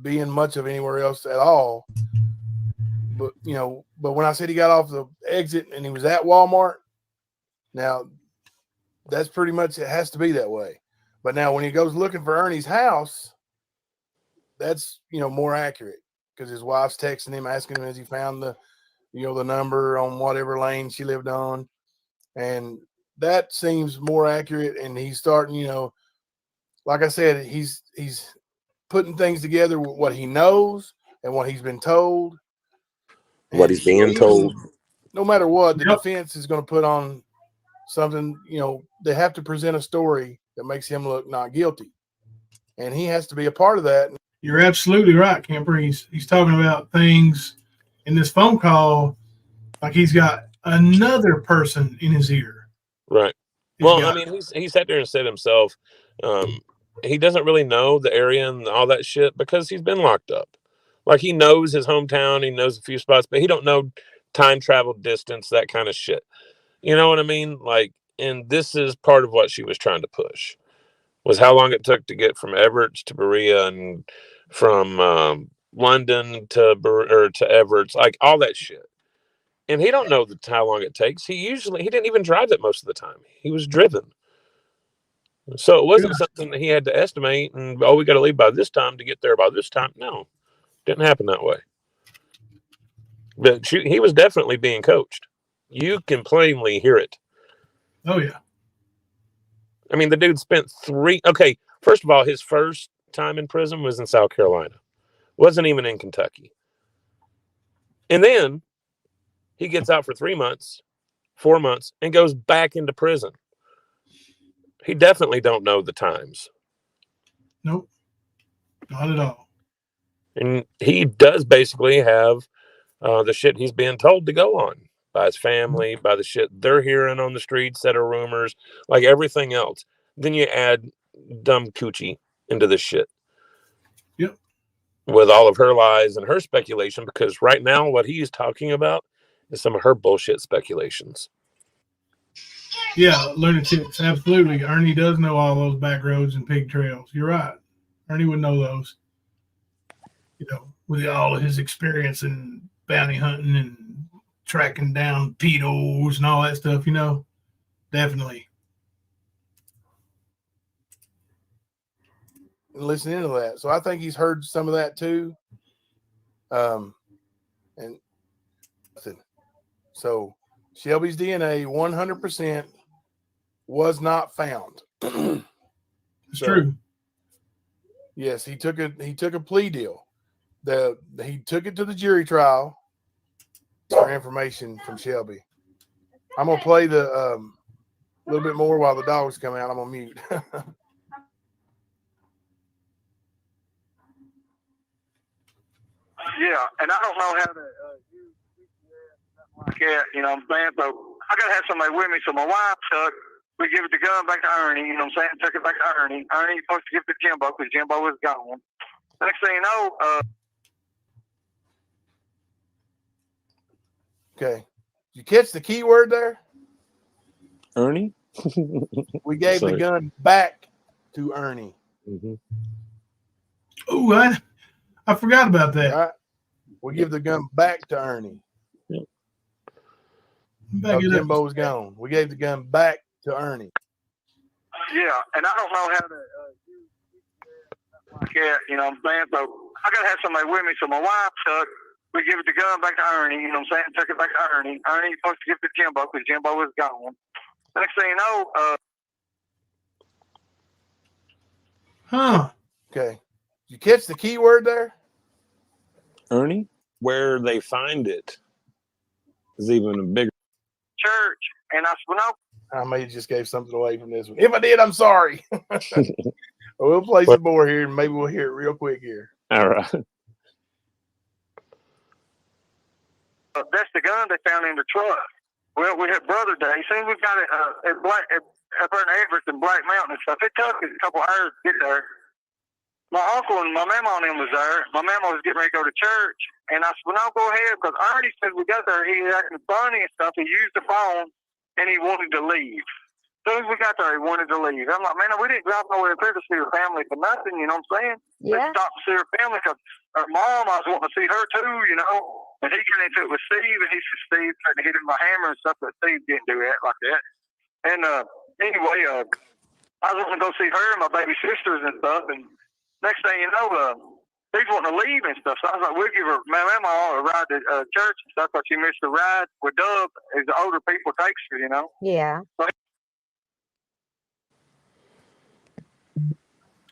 being much of anywhere else at all. But, you know, when I said he got off the exit and he was at Walmart, now that's pretty much, it has to be that way. But now when he goes looking for Ernie's house, that's, you know, more accurate, because his wife's texting him, asking him, has he found the, you know, the number on whatever lane she lived on. And that seems more accurate. And he's starting, you know, like I said, he's putting things together with what he knows and what he's been told. What he's being told. No matter what, the defense is going to put on something, they have to present a story that makes him look not guilty. And he has to be a part of that. You're absolutely right, Kemper. He's talking about things in this phone call like he's got another person in his ear. Right. Well, I mean, he sat there and said himself, he doesn't really know the area and all that shit because he's been locked up. Like, he knows his hometown, he knows a few spots, but he don't know time travel, distance, that kind of shit. You know what I mean? Like, and this is part of what she was trying to push, was how long it took to get from Everett's to Berea and from London to Everett's, like all that shit. And he don't know how long it takes. He didn't even drive it most of the time. He was driven. So it wasn't something that he had to estimate and, we got to leave by this time to get there by this time. No, didn't happen that way. But he was definitely being coached. You can plainly hear it. Oh, yeah. I mean, the dude spent first of all, his first time in prison was in South Carolina. Wasn't even in Kentucky. And then he gets out for 3 months, 4 months, and goes back into prison. He definitely don't know the times. Nope. Not at all. And he does basically have the shit he's being told to go on by his family, by the shit they're hearing on the streets that are rumors, like everything else. Then you add dumb coochie into this shit. Yep. With all of her lies and her speculation, because right now what he's talking about is some of her bullshit speculations. Yeah, lunatics. Absolutely. Ernie does know all those back roads and pig trails. You're right. Ernie would know those. With all of his experience in bounty hunting and tracking down pedos and all that stuff, definitely. Listening to that. So I think he's heard some of that too. And so Shelby's DNA 100% was not found. It's true. Yes, he took a plea deal. He took it to the jury trial for information from Shelby. I'm gonna play the little bit more while the dogs come out. I'm gonna mute. Yeah, and I don't know how to use like that, you know what I'm saying? So I gotta have somebody with me. So my wife we give the gun back to Ernie, you know what I'm saying? Took it back to Ernie. Ernie's supposed to give it to Jimbo because Jimbo was gone. Next thing you know, Okay. You catch the key word there? Ernie? We gave the gun back to Ernie. Mm-hmm. Oh, I forgot about that. All right. We give the gun back to Ernie. Yep. Jimbo was gone. We gave the gun back to Ernie. Yeah, and I don't know how to use like that, you know what I'm saying? So I gotta have somebody with me. So my wife we give the gun back to Ernie, you know what I'm saying? Took it back to Ernie. Ernie's supposed to give it to Jimbo because Jimbo was gone. Next thing you know, Okay. You catch the key word there? Ernie? Where they find it is even a bigger church. And I said, well, no. I may have just gave something away from this one. If I did, I'm sorry. We'll play some more here and maybe we'll hear it real quick here. All right. That's the gun they found in the truck. Well, we had Brother Day. Soon we got it at Everett and Black Mountain and stuff. It took us a couple hours to get there. My uncle and my mama and him was there. My mama was getting ready to go to church. And I said, well, no, go ahead. Because Ernie said we got there, he was acting funny and stuff. He used the phone and he wanted to leave. As soon as we got there, he wanted to leave. I'm like, man, we didn't drive nowhere to see her family for nothing, you know what I'm saying? Yeah. We stopped to see her family because her mom, I was wanting to see her too, you know? And he got into it with Steve, and he said, Steve tried to hit him with my hammer and stuff, but Steve didn't do that like that. And anyway, I was wanting to go see her and my baby sisters and stuff, and next thing you know, he's wanting to leave and stuff. So I was like, we'll give her, my mama a ride to church and stuff, but she missed the ride with Dub as the older people takes her, you know? Yeah. So,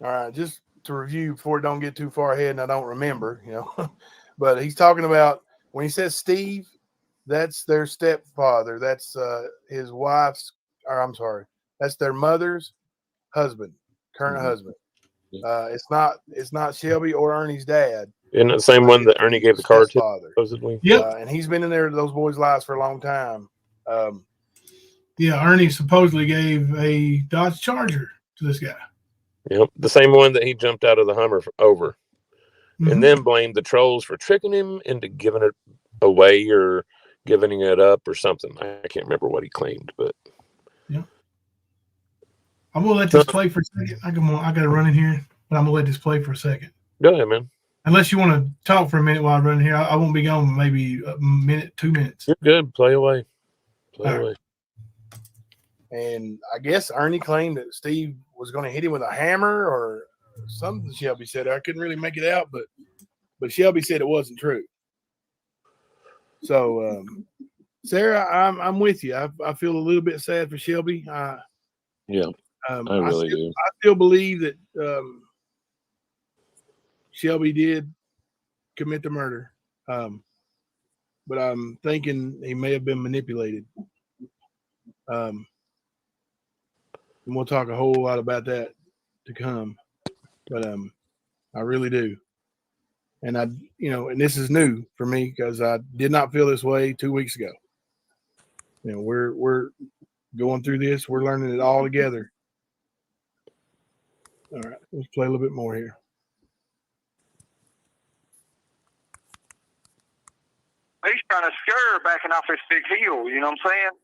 all right, just to review before it don't get too far ahead and I don't remember, you know. But he's talking about when he says Steve, that's their stepfather. That's his wife's, or I'm sorry, that's their mother's husband, current husband. It's not Shelby or Ernie's dad. Isn't it the same one that Ernie gave the car to? Father. Supposedly. Yep. And he's been in there those boys' lives for a long time. Yeah, Ernie supposedly gave a Dodge Charger to this guy. Yep, the same one that he jumped out of the Hummer over, and then blamed the trolls for tricking him into giving it away or giving it up or something. I can't remember what he claimed, but yeah. I'm gonna let this play for a second. I got to run in here, but I'm gonna let this play for a second. Go ahead, man. Unless you want to talk for a minute while I run here, I won't be gone maybe a minute, 2 minutes. You're good. Play away. Play away. And I guess Ernie claimed that Steve was going to hit him with a hammer or something. Shelby said, I couldn't really make it out, but Shelby said it wasn't true. So, Sarah, I'm with you. I feel a little bit sad for Shelby. I really do. I still believe that Shelby did commit the murder, but I'm thinking he may have been manipulated. And we'll talk a whole lot about that to come, but I really do. And and this is new for me because I did not feel this way 2 weeks ago. We're going through this. We're learning it all together. All right, let's play a little bit more here. He's trying to scare her backing off this big hill, you know what I'm saying?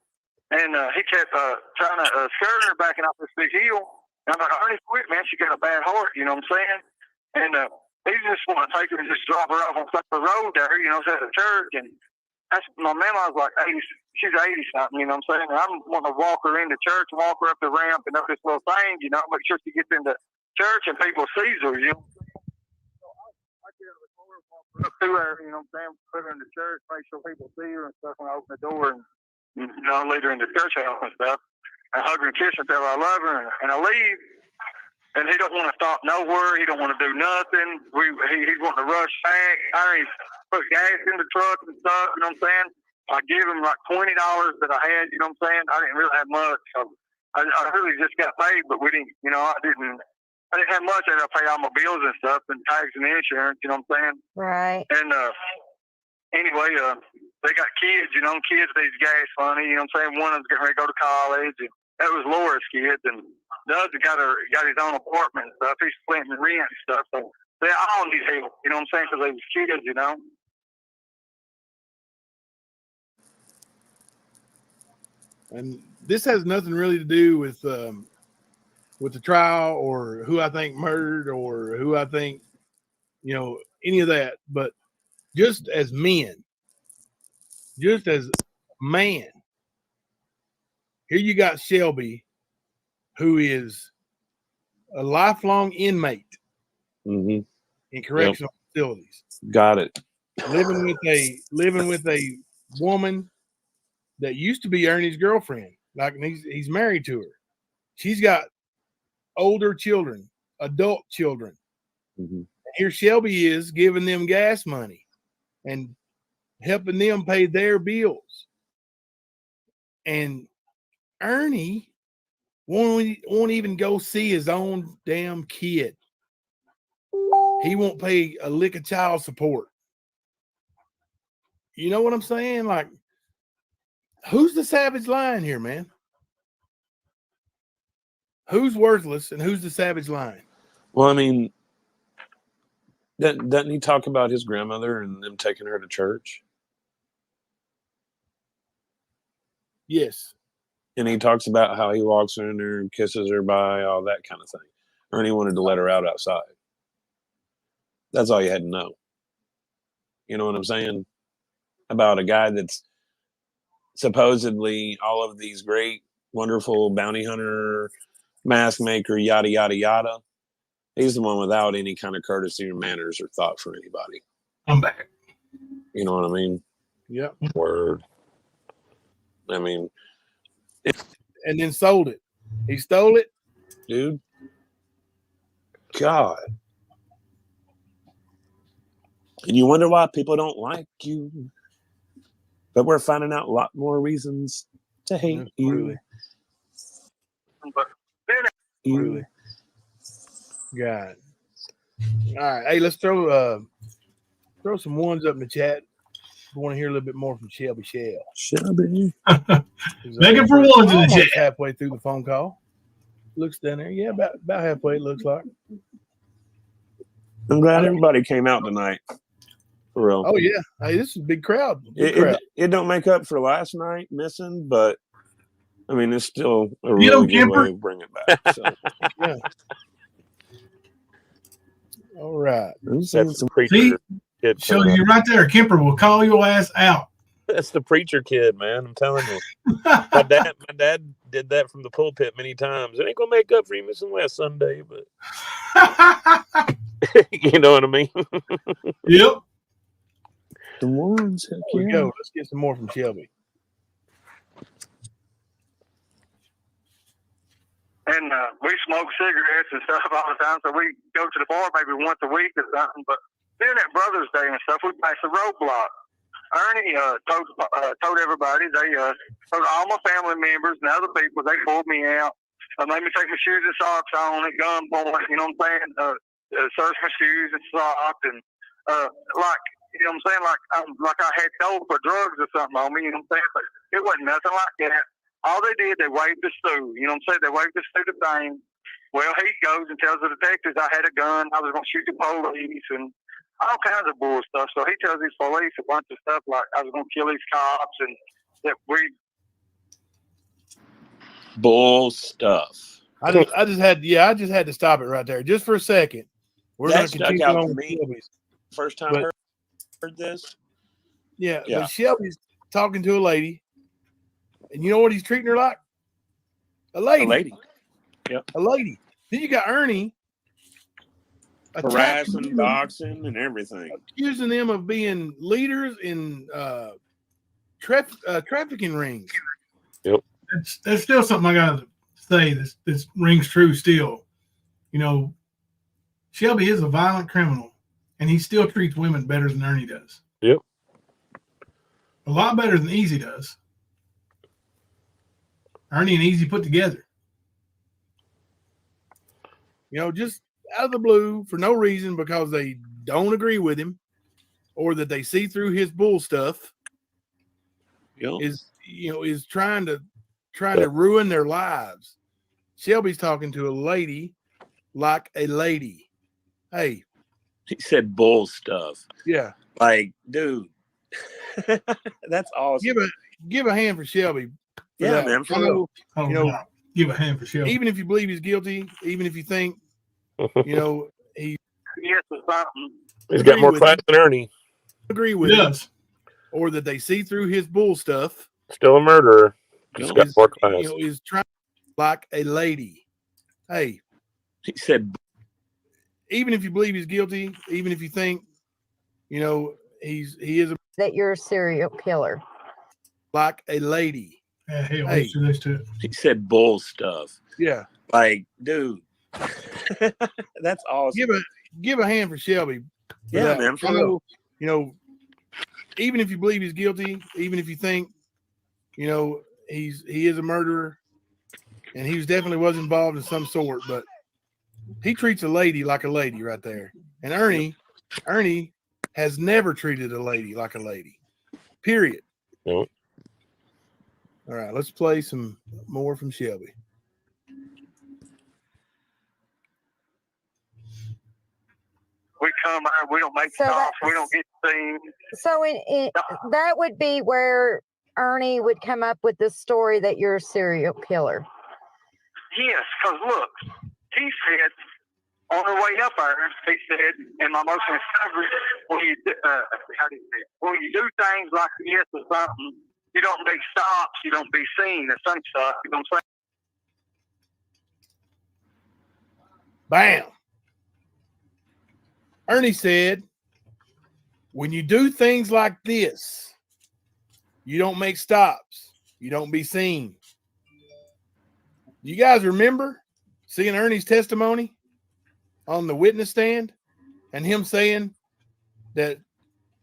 And he kept trying to scare her backing off this big hill. And I'm like, Ernie, quit, man. She got a bad heart, you know what I'm saying? And he just want to take her and just drop her off on the road there, you know, at the church. And that's my mama was like 80, she's 80-something, you know what I'm saying? And I'm wanting to walk her into church, walk her up the ramp and up this little thing, you know, make sure she gets into church and people sees her, you know. I get out of the car, walk her up to her, you know what I'm saying? Put her in the church, make sure people see her and stuff when I open the door and, you know, lead her in the church house and stuff. I hug her and kiss her and tell her I love her and I leave. And he don't want to stop nowhere. He don't want to do nothing. He's wanting to rush back. I mean, put gas in the truck and stuff, you know what I'm saying? I give him like $20 that I had, you know what I'm saying? I didn't really have much. So I really just got paid, but we didn't, you know, I didn't have much. I paid all my bills and stuff and tax and insurance, you know what I'm saying? Right. And anyway, they got kids, you know, kids need gas money, you know what I'm saying? One of them's getting ready to go to college, and that was Laura's kids, and the other got his own apartment and stuff. He's splitting the rent and stuff, so they all need help, you know what I'm saying? Because they was kids, you know. And this has nothing really to do with the trial or who I think murdered or who I think, you know, any of that. But just as men, just as man, here you got Shelby, who is a lifelong inmate in correctional facilities. Got it. Living with a woman that used to be Ernie's girlfriend. Like he's married to her. She's got older children, adult children. And here Shelby is giving them gas money and helping them pay their bills. And Ernie won't even go see his own damn kid. He won't pay a lick of child support. You know what I'm saying? Like, who's the savage lion here, man? Who's worthless and who's the savage lion? Well, I mean, doesn't he talk about his grandmother and them taking her to church? Yes. And he talks about how he walks in there and kisses her by, all that kind of thing. Ernie wanted to let her out outside. That's all you had to know. You know what I'm saying? About a guy that's supposedly all of these great, wonderful bounty hunter, mask maker, yada, yada, yada. He's the one without any kind of courtesy or manners or thought for anybody. I'm back. You know what I mean? Yep. Word. I mean, and then sold it. He stole it. Dude. God. And you wonder why people don't like you. But we're finding out a lot more reasons to hate you. Really. God. All right. Hey, let's throw some ones up in the chat. We want to hear a little bit more from Shelby Shell. Shelby. Begging for ones in the chat. Halfway through the phone call. Looks down there. Yeah, about halfway it looks like. I'm glad everybody came out tonight. For real. Oh yeah. Hey, this is a big crowd. Crowd. It don't make up for last night missing, but I mean it's still a really good way to bring it back. So. Yeah. All right. That's some preacher kid. So you're right there. Kemper will call your ass out. That's the preacher kid, man. I'm telling you. my dad did that from the pulpit many times. It ain't gonna make up for you missing last Sunday, but you know what I mean? Yep. The ones. Here we go. Let's get some more from Shelby. And we smoke cigarettes and stuff all the time, so we go to the bar maybe once a week or something. But during that Brothers Day and stuff, we pass a roadblock. Ernie told everybody, they told all my family members and other people, they pulled me out, made me take my shoes and socks on at gunpoint, you know what I'm saying? Search my shoes and socks and like, you know what I'm saying? Like I had dope or drugs or something on me, you know what I'm saying? But it wasn't nothing like that. All they did, they waved us through. You know what I'm saying? They waved us through the thing. Well, he goes and tells the detectives I had a gun. I was going to shoot the police and all kinds of bull stuff. So he tells these police a bunch of stuff like I was going to kill these cops and that we. Bull stuff. I just had to stop it right there just for a second. We're going to continue on with Shelby's. First time I heard this. Yeah, but Shelby's talking to a lady. And you know what he's treating her like? A lady. A lady. Yep. A lady. Then you got Ernie harassing, doxing, and everything. Accusing them of being leaders in trafficking rings. Yep. There's still something I gotta say this rings true still. You know, Shelby is a violent criminal, and he still treats women better than Ernie does. Yep. A lot better than Easy does. Ernie and Easy put together. You know, just out of the blue for no reason because they don't agree with him or that they see through his bull stuff. Yep. Is trying to ruin their lives. Shelby's talking to a lady like a lady. Hey. He said bull stuff. Yeah. Like, dude. That's awesome. Give a hand for Shelby. Yeah, man. Give a hand for Shelby. Even if you believe he's guilty, even if you think, he's got more class than Ernie. Agree with him, or that they see through his bull stuff. Still a murderer. He's got more class. Is trying like a lady. Hey, he said, even if you believe he's guilty, even if you think, he is that you're a serial killer, like a lady. Hey. He said bull stuff. Yeah. Like, dude. That's awesome. Give a hand for Shelby. Yeah, man. Even if you believe he's guilty, even if you think, he is a murderer, and he definitely was involved in some sort, but he treats a lady like a lady right there. And Ernie has never treated a lady like a lady. Period. Nope. All right, let's play some more from Shelby. We come out, we don't make stops, we don't get seen. So that would be where Ernie would come up with the story that you're a serial killer. Yes, because look, he said on the way up there, he said in my motion discovery, when you do things like this or something, you don't make stops, you don't be seen or some stuff. You know what I'm saying? Bam. Ernie said, when you do things like this, you don't make stops, you don't be seen. You guys remember seeing Ernie's testimony on the witness stand and him saying that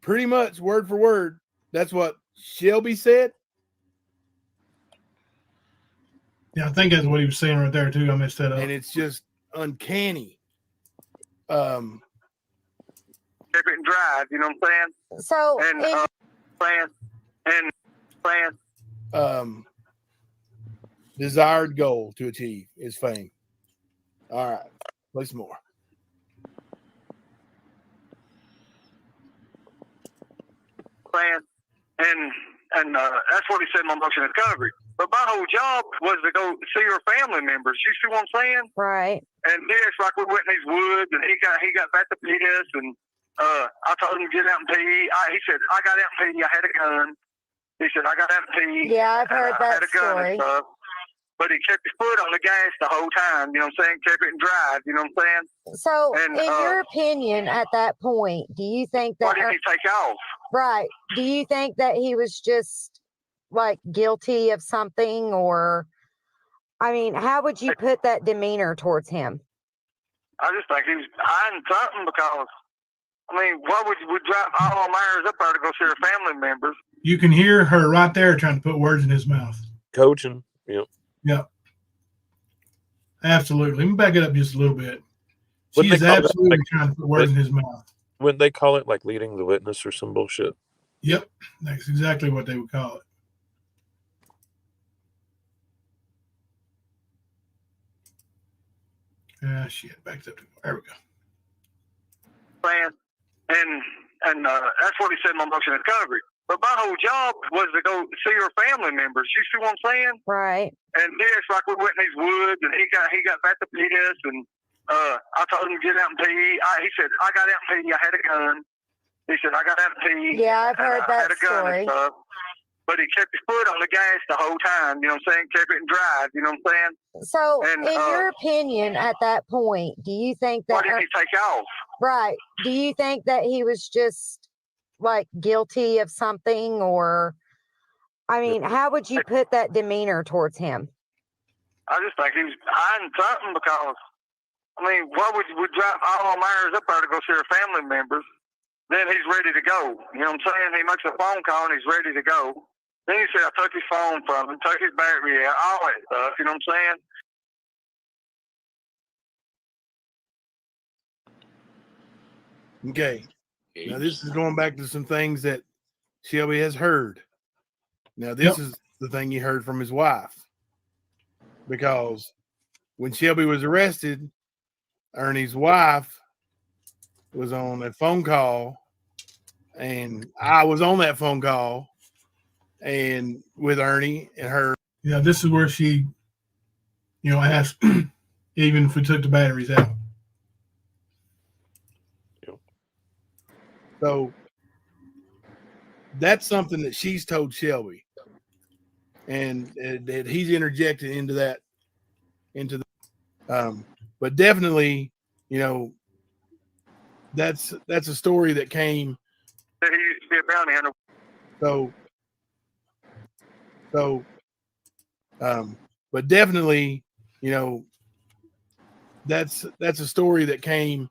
pretty much word for word, that's what Shelby said. Yeah, I think that's what he was saying right there too. I messed that up. And it's just uncanny. Keep it and drive, you know what I'm saying? So, desired goal to achieve is fame. All right, play some more. And that's what he said in my motion discovery. But my whole job was to go see her family members. You see what I'm saying? right. And it's like we went in these woods, and he got back to piss, and I told him to get out and pee. He said, I got out and pee. I had a gun. He said, I got out and pee. Yeah, I've heard I that had a gun story. and stuff. But he kept his foot on the gas the whole time, you know what I'm saying? Kept it and drive, you know what I'm saying? So, And, in your opinion, at that point, do you think Why that did he take off? right? Do you think that he was just like guilty of something, or I mean, how would you put that demeanor towards him? I just think he was hiding something because, I mean, why would we drive all Myers up there to go see her family members? You can hear her right there trying to put words in his mouth. Coaching. Yep. Yep. Absolutely. Let me back it up just a little bit. She Wouldn't is they call that, absolutely like, trying to put words in his mouth. Wouldn't they call it like leading the witness or some bullshit? Yep. That's exactly what they would call it. Shit. Backed up. There we go. And that's what he said in my motion discovery. But my whole job was to go see her family members. You see what I'm saying? Right. And it's like we went in these woods, and he got back to piss, and I told him to get out and pee. He said, I got out and pee. I had a gun. He said, I got out and pee. Yeah, I've heard I that had a gun story. and stuff. But he kept his foot on the gas the whole time, you know what I'm saying? Kept it and drive, you know what I'm saying? So, And, in your opinion, at that point, do you think Why that did he take off? right? Do you think that he was just like guilty of something, or I mean, how would you put that demeanor towards him? I just think he was hiding something because, I mean, why would we drive all Myers up there to go see her family members? Then he's ready to go. You know what I'm saying? He makes a phone call and he's ready to go. Then he said, I took his phone from him, took his battery out, all that stuff. You know what I'm saying? Okay. Now this is going back to some things that Shelby has heard. Now this is the thing he heard from his wife. Because when Shelby was arrested, Ernie's wife was on a phone call, and I was on that phone call, and with Ernie and her. Yeah, this is where she, asked even if we took the batteries out. So that's something that she's told Shelby, and that he's interjected into that, but definitely, that's a story that came. He used to be a bounty hunter. But definitely, that's a story that came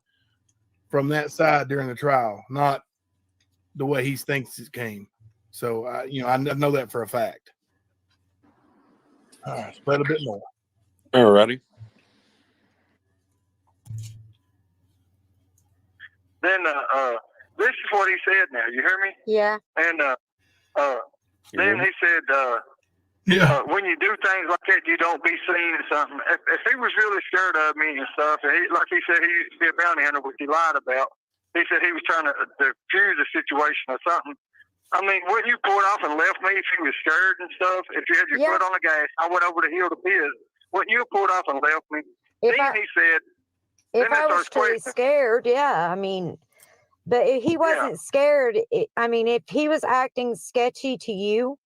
from that side during the trial, not the way he thinks it came. So, I know that for a fact. All right, spread a bit more. All righty. Then this is what he said now. You hear me? Yeah. And then he said, when you do things like that, you don't be seen or something. If he was really scared of me and stuff, like he said, he used to be a bounty hunter, which he lied about. He said he was trying to defuse the situation or something. I mean, wouldn't you pulled off and left me if you was scared and stuff? If you had your foot on the gas, I went over the hill to piss. Wouldn't you have pulled off and left me? He said, if I was truly scared, yeah. I mean, but if he wasn't scared, I mean, if he was acting sketchy to you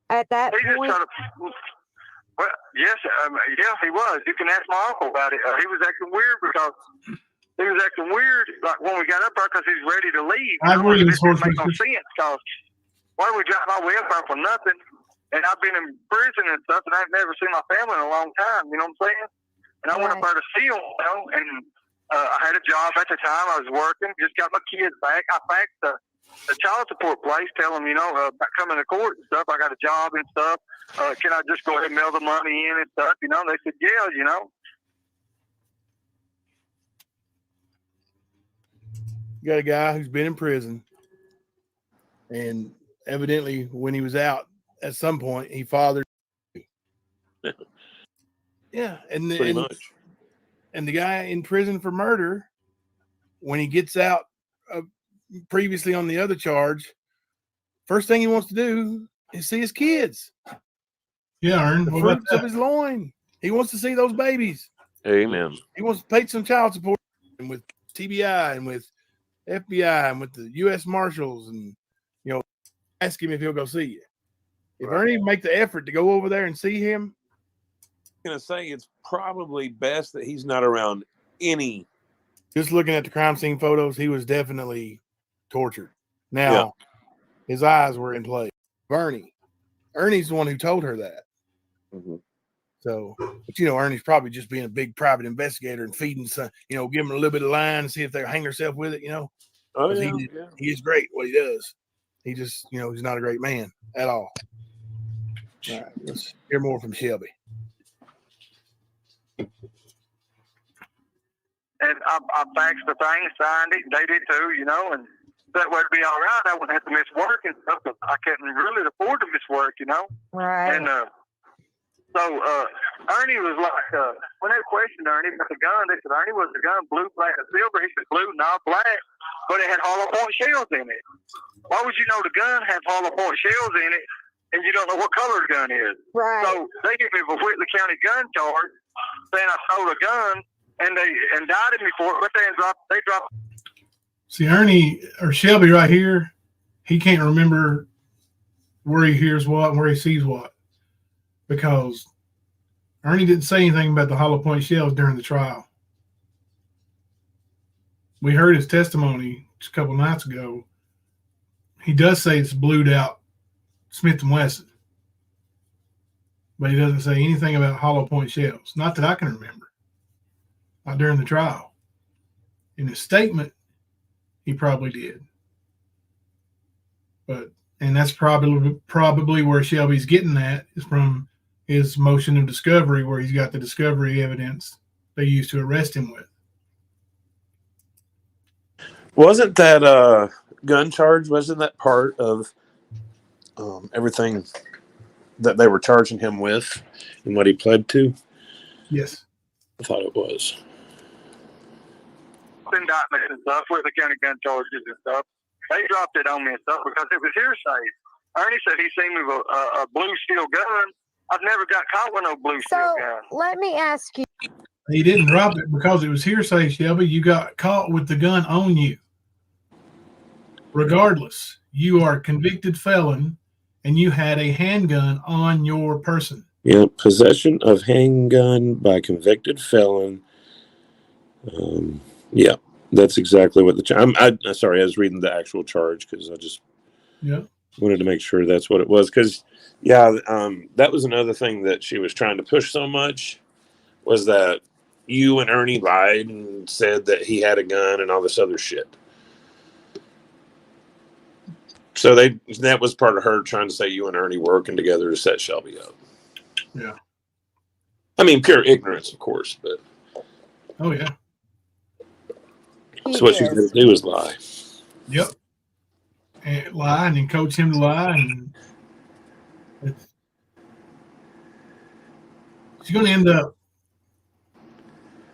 at that point. Well, yes, he was. You can ask my uncle about it. He was acting weird because like when we got up there, because he's ready to leave. I agree. It didn't make no sense because why would we drive all the way up there for nothing? And I've been in prison and stuff, and I've never seen my family in a long time. You know what I'm saying? And I went up there to see them, and I had a job at the time. I was working, just got my kids back. I faxed the child support place, tell them, about coming to court and stuff. I got a job and stuff. Can I just go ahead and mail the money in and stuff? They said, yeah, You got a guy who's been in prison, and evidently when he was out at some point, he fathered. Yeah, Pretty much. And the guy in prison for murder, when he gets out previously on the other charge, first thing he wants to do is see his kids. Yeah, Ern, The what about fruits of his loin. He wants to see those babies. Amen. He wants to pay some child support, and with TBI and with FBI and with the U.S. Marshals, and ask him if he'll go see you. If Ernie make the effort to go over there and see him, I'm gonna say it's probably best that he's not around any. Just looking at the crime scene photos, he was definitely tortured. Now, his eyes were in play. Ernie's the one who told her that. Mm-hmm. So, but Ernie's probably just being a big private investigator and feeding some, give him a little bit of line and see if they'll hang herself with it, Oh, yeah, He is great what he does. He just, he's not a great man at all. All right, let's hear more from Shelby. And I faxed the thing, signed it, and they did too, and that way it'd be all right. I wouldn't have to miss work and stuff, but I couldn't really afford to miss work, Right. And so Ernie was like, when they questioned Ernie about the gun, they said, Ernie, was the gun blue, black, or silver? He said, blue, not black, but it had hollow point shells in it. Why would you know the gun had hollow point shells in it and you don't know what color the gun is? Right. So they gave me a Whitley County gun charge saying I stole a gun, and they indicted me for it, but they dropped. See, Ernie or Shelby right here, he can't remember where he hears what and where he sees what, because Ernie didn't say anything about the hollow point shells during the trial. We heard his testimony just a couple nights ago. He does say it's blued out Smith & Wesson, but he doesn't say anything about hollow point shells. Not that I can remember. Not during the trial. In his statement, he probably did. And that's probably where Shelby's getting at, is from his motion of discovery, where he's got the discovery evidence they used to arrest him with. Wasn't that gun charge? Wasn't that part of everything that they were charging him with and what he pled to? Yes. I thought it was. Indictments and stuff, with the county gun charges and stuff. They dropped it on me and stuff because it was hearsay. Ernie said he seen me with a blue steel gun. I've never got caught with no blue steel gun. Let me ask you. He didn't drop it because it was hearsay, Shelby. You got caught with the gun on you. Regardless, you are a convicted felon and you had a handgun on your person. Yeah, possession of handgun by convicted felon. Yeah, that's exactly what the sorry, I was reading the actual charge because I just wanted to make sure that's what it was. Because that was another thing that she was trying to push so much, was that you and Ernie lied and said that he had a gun and all this other shit. So that was part of her trying to say you and Ernie working together to set Shelby up. Yeah. I mean, pure ignorance, of course, but. Oh, yeah. So what she's going to do is lie. Yep. And lie and then coach him to lie. And she's going to end up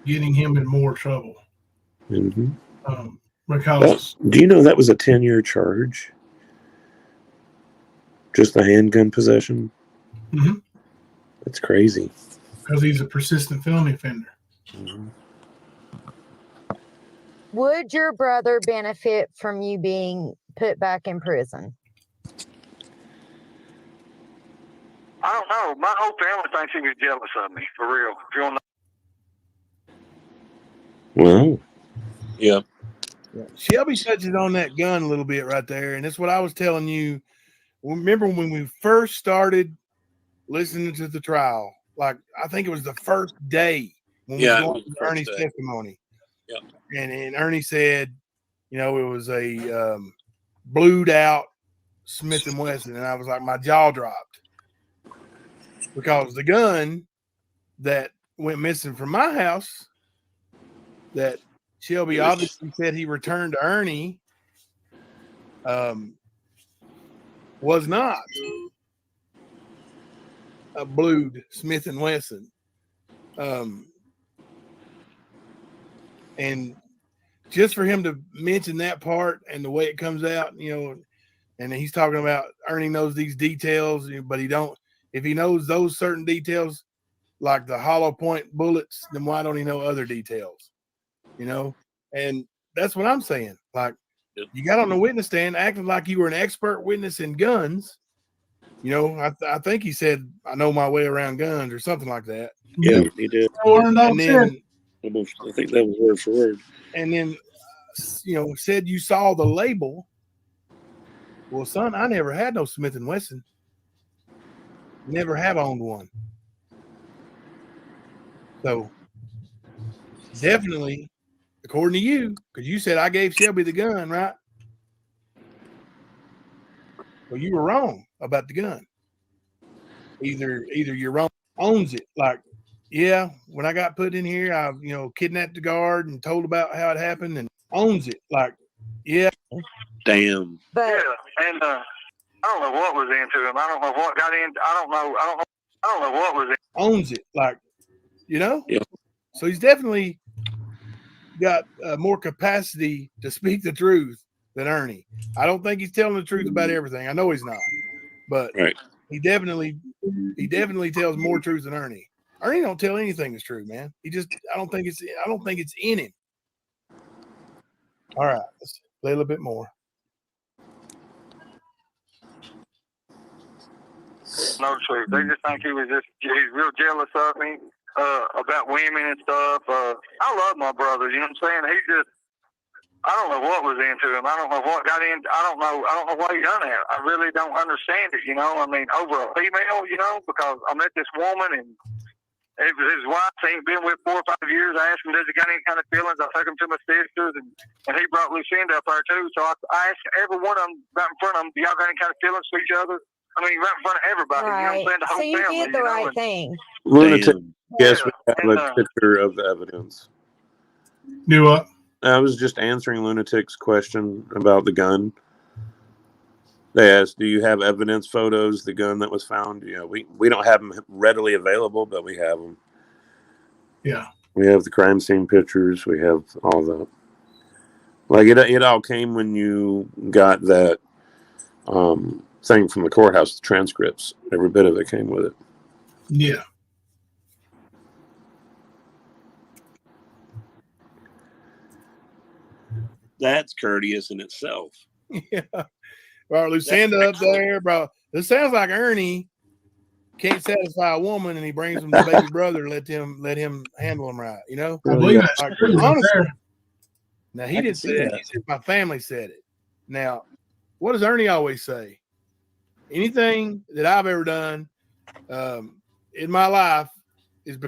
getting him in more trouble. Mm-hmm. Because. Do you know that was a 10-year charge? Just the handgun possession? Mm-hmm. That's crazy. Because he's a persistent felony offender. Mm-hmm. Would your brother benefit from you being put back in prison? I don't know. My whole family thinks he was jealous of me, for real. If you don't know. Well, yeah. Shelby touches on that gun a little bit right there, and that's what I was telling you. Remember when we first started listening to the trial? Like, I think it was the first day when we were going through Ernie's testimony. Yep. And Ernie said, it was a blued out Smith & Wesson, and I was like, my jaw dropped. Because the gun that went missing from my house that Shelby obviously said he returned to Ernie was not a blued Smith & Wesson. And just for him to mention that part and the way it comes out, you know, and he's talking about Ernie knows these details, but he don't. If he knows those certain details, like the hollow point bullets, then why don't he know other details? You know, and that's what I'm saying. Like, you got on the witness stand acting like you were an expert witness in guns. You know, I think he said, "I know my way around guns" or something like that. Yeah, he did. And then I think that was word for word. And then, you know, said you saw the label. Well, son, I never had no Smith & Wesson. Never have owned one. So definitely, according to you, because you said I gave Shelby the gun, right? Well, you were wrong about the gun. Either you're wrong, owns it. Like, yeah, when I got put in here, I, you know, kidnapped the guard and told about how it happened, and owns it. Like, yeah. Damn. But Yeah, and I don't know what was into him. I don't know what got in. I don't know what was in. Owns it. Like, you know? Yeah. So he's definitely got more capacity to speak the truth than Ernie. I don't think he's telling the truth about everything. I know he's not, but Right. he definitely tells more truth than Ernie. Ernie don't tell anything that's true, man. I don't think it's in him. All right, let's play a little bit more. No truth. They just think he's real jealous of me, about women and stuff. I love my brother, you know what I'm saying? I don't know what was into him. I don't know what got in. I don't know why he done that. I really don't understand it, you know? I mean, over a female, you know, because I met this woman and it was his wife he'd been with 4 or 5 years. I asked him, does he got any kind of feelings? I took him to my sisters and he brought Lucinda up there too. So I asked every one of them right in front of them, do y'all got any kind of feelings for each other? I mean, right in front of everybody, right. you know what I'm saying? The whole So you family, did the right know? thing. Lunatic. Yes, we have And, a picture of the evidence. Do what? I was just answering Lunatic's question about the gun. They asked, do you have evidence photos, the gun that was found? You know, we don't have them readily available, but we have them. Yeah. We have the crime scene pictures. We have all that. Like, it all came when you got that thing from the courthouse, the transcripts. Every bit of it came with it. Yeah. That's courteous in itself. Yeah. Bro, Lucinda up there, bro. This sounds like Ernie can't satisfy a woman and he brings him the baby brother to let him handle him right, you know? I believe that's Like, true. honestly, now he I didn't say it. He said my family said it. Now, what does Ernie always say? Anything that I've ever done in my life is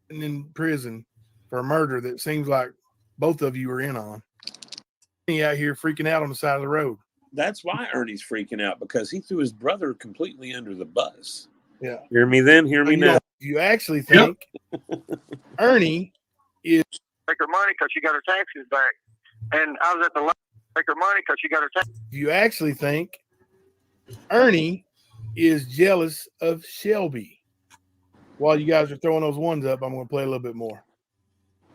in prison for a murder that seems like both of you are in on. He out here freaking out on the side of the road. That's why Ernie's freaking out, because he threw his brother completely under the bus. Yeah. Hear me then, hear me now. You actually think Ernie is take her money because she got her taxes back. And I was at the line, take her money because she got her taxes. You actually think Ernie is jealous of Shelby. While you guys are throwing those ones up, I'm going to play a little bit more.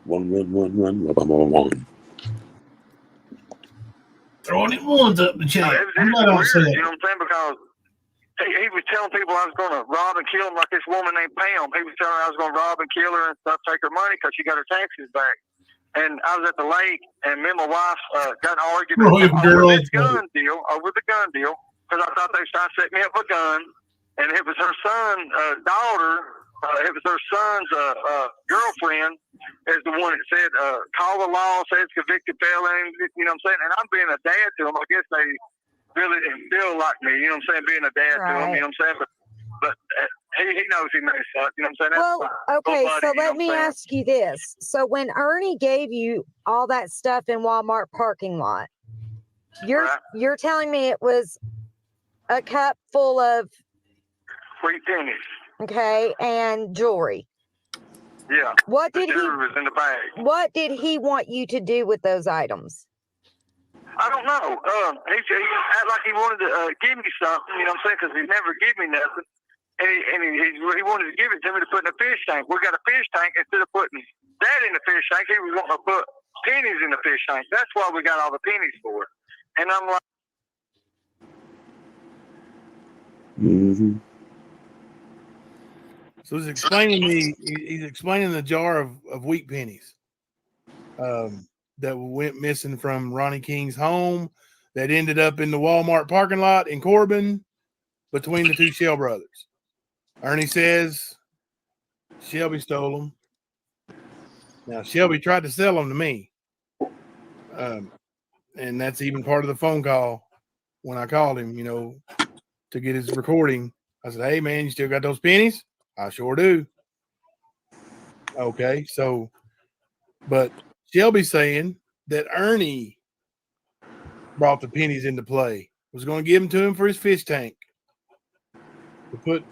1 1 1 1 1 1. Throwing it ones up the chain. No, it was weird, you know what I'm saying? Because he was telling people I was going to rob and kill him, like this woman named Pam. He was telling her I was going to rob and kill her and stuff, take her money because she got her taxes back. And I was at the lake, and me and my wife got an argument over the gun deal, because I thought they was trying to set me up with a gun. And it was her son's daughter. It was her son's girlfriend is the one that said, call the law, says convicted felon, you know what I'm saying? And I'm being a dad to them. I guess they really didn't feel like me, you know what I'm saying, being a dad to them, you know what I'm saying? But he knows he messed up, you know what I'm saying? Well, okay, so let me ask you this. So when Ernie gave you all that stuff in Walmart parking lot, You're telling me it was a cup full of Free pennies. okay, and jewelry. Yeah. What The did jewelry was in the bag. What did he want you to do with those items? I don't know. He acted like he wanted to give me something, you know what I'm saying? Because he never give me nothing. And he wanted to give it to me to put in a fish tank. We got a fish tank. Instead of putting that in the fish tank, he was wanting to put pennies in the fish tank. That's why we got all the pennies for it. And I'm like, So he's explaining the jar of wheat pennies that went missing from Ronnie King's home that ended up in the Walmart parking lot in Corbin between the two Shell brothers. Ernie says Shelby stole them. Now, Shelby tried to sell them to me. And that's even part of the phone call when I called him, to get his recording. I said, hey, man, you still got those pennies? I sure do. Okay, so, but Shelby's saying that Ernie brought the pennies into play, was going to give them to him for his fish tank, to put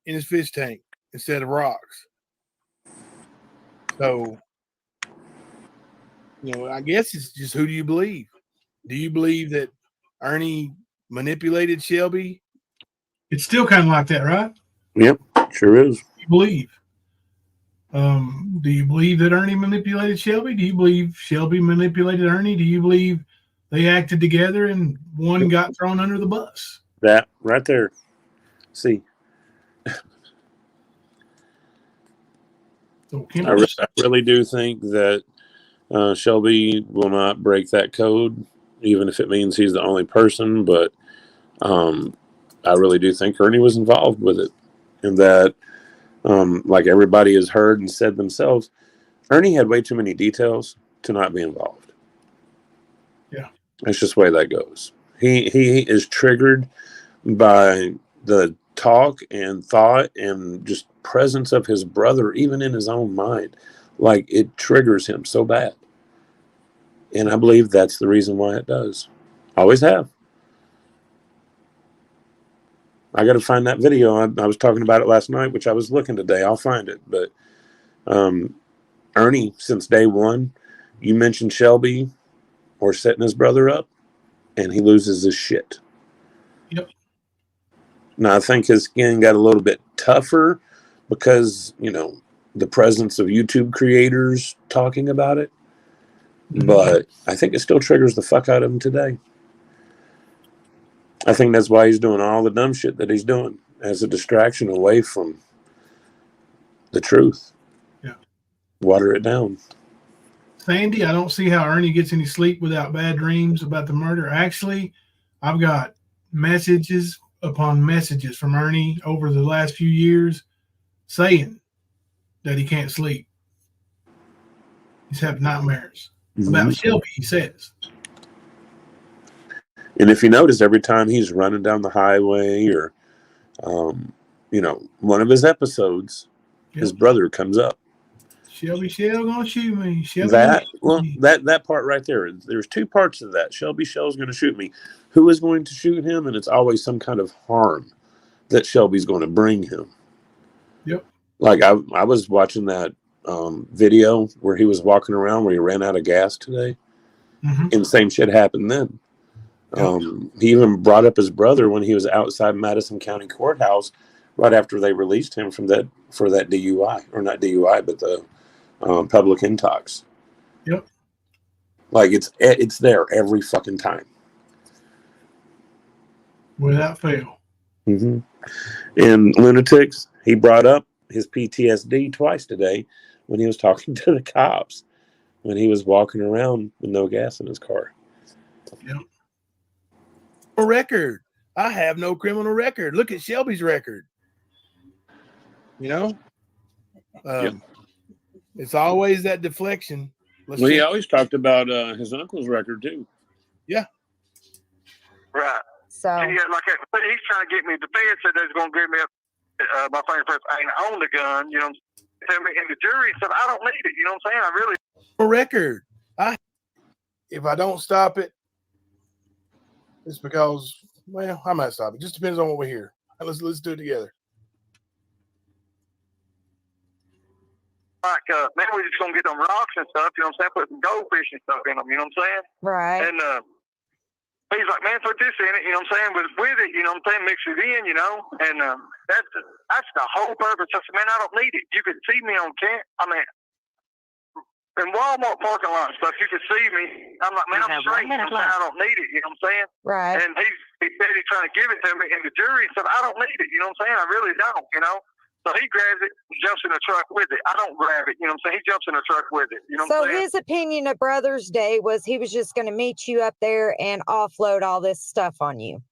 in his fish tank instead of rocks. So, I guess it's just, who do you believe? Do you believe that Ernie manipulated Shelby? It's still kind of like that, right? Yep, sure is. You believe. Do you believe that Ernie manipulated Shelby? Do you believe Shelby manipulated Ernie? Do you believe they acted together and one got thrown under the bus? That right there. See, So I really do think that Shelby will not break that code, even if it means he's the only person. But I really do think Ernie was involved with it, and that, like everybody has heard and said themselves, Ernie had way too many details to not be involved. Yeah, that's just the way that goes. He is triggered by the talk and thought and just presence of his brother, even in his own mind. Like, it triggers him so bad. And I believe that's the reason why it does. Always have. I got to find that video. I was talking about it last night, which I was looking today. I'll find it. But Ernie, since day one, you mentioned Shelby or setting his brother up, and he loses his shit. Yep. Now, I think his skin got a little bit tougher because, the presence of YouTube creators talking about it. Mm-hmm. But I think it still triggers the fuck out of him today. I think that's why he's doing all the dumb shit that he's doing as a distraction away from the truth. Yeah. Water it down. Sandy, I don't see how Ernie gets any sleep without bad dreams about the murder. Actually, I've got messages upon messages from Ernie over the last few years saying that he can't sleep. He's having nightmares about Shelby, he says. And if you notice, every time he's running down the highway or, one of his episodes, his brother comes up. Shelby Shell gonna shoot me. That part right there. There's two parts of that. Shelby Shell's going to shoot me. Who is going to shoot him? And it's always some kind of harm that Shelby's going to bring him. Yep. Like I was watching that video where he was walking around where he ran out of gas today. Mm-hmm. And the same shit happened then. Yep. He even brought up his brother when he was outside Madison County Courthouse right after they released him for that DUI, or not DUI, but the public intox. Yep. Like it's there every fucking time. Without fail. Mm-hmm. And Lunatics, he brought up his PTSD twice today when he was talking to the cops when he was walking around with no gas in his car. Yep. Record. I have no criminal record. Look at Shelby's record. It's always that deflection. He always talked about his uncle's record too. Yeah. Right. So like he's trying to get me. The feds said they're going to give me my fingerprints. I ain't own the gun. And the jury said I don't need it. You know what I'm saying? I really record. If I don't stop it, It's because, well, I might stop. It just depends on what we hear. Let's do it together. Like, man, we're just gonna get them rocks and stuff, you know what I'm saying? Put some goldfish and stuff in them, you know what I'm saying? Right. And he's like, man, put this in it, you know what I'm saying? With it, you know what I'm saying? Mix it in, you know? And that's the whole purpose. I said, man, I don't need it. You could see me on camp. I mean, in Walmart parking lot and stuff, you could see me. I'm like, man, I'm straight. You know what I'm saying? I don't need it, you know what I'm saying? Right. And he said he's trying to give it to me, and the jury said, I don't need it, you know what I'm saying? I really don't, you know? So he grabs it and jumps in the truck with it. I don't grab it, you know what I'm saying? He jumps in the truck with it, you know what I'm saying? So his opinion of Brother's Day was he was just going to meet you up there and offload all this stuff on you.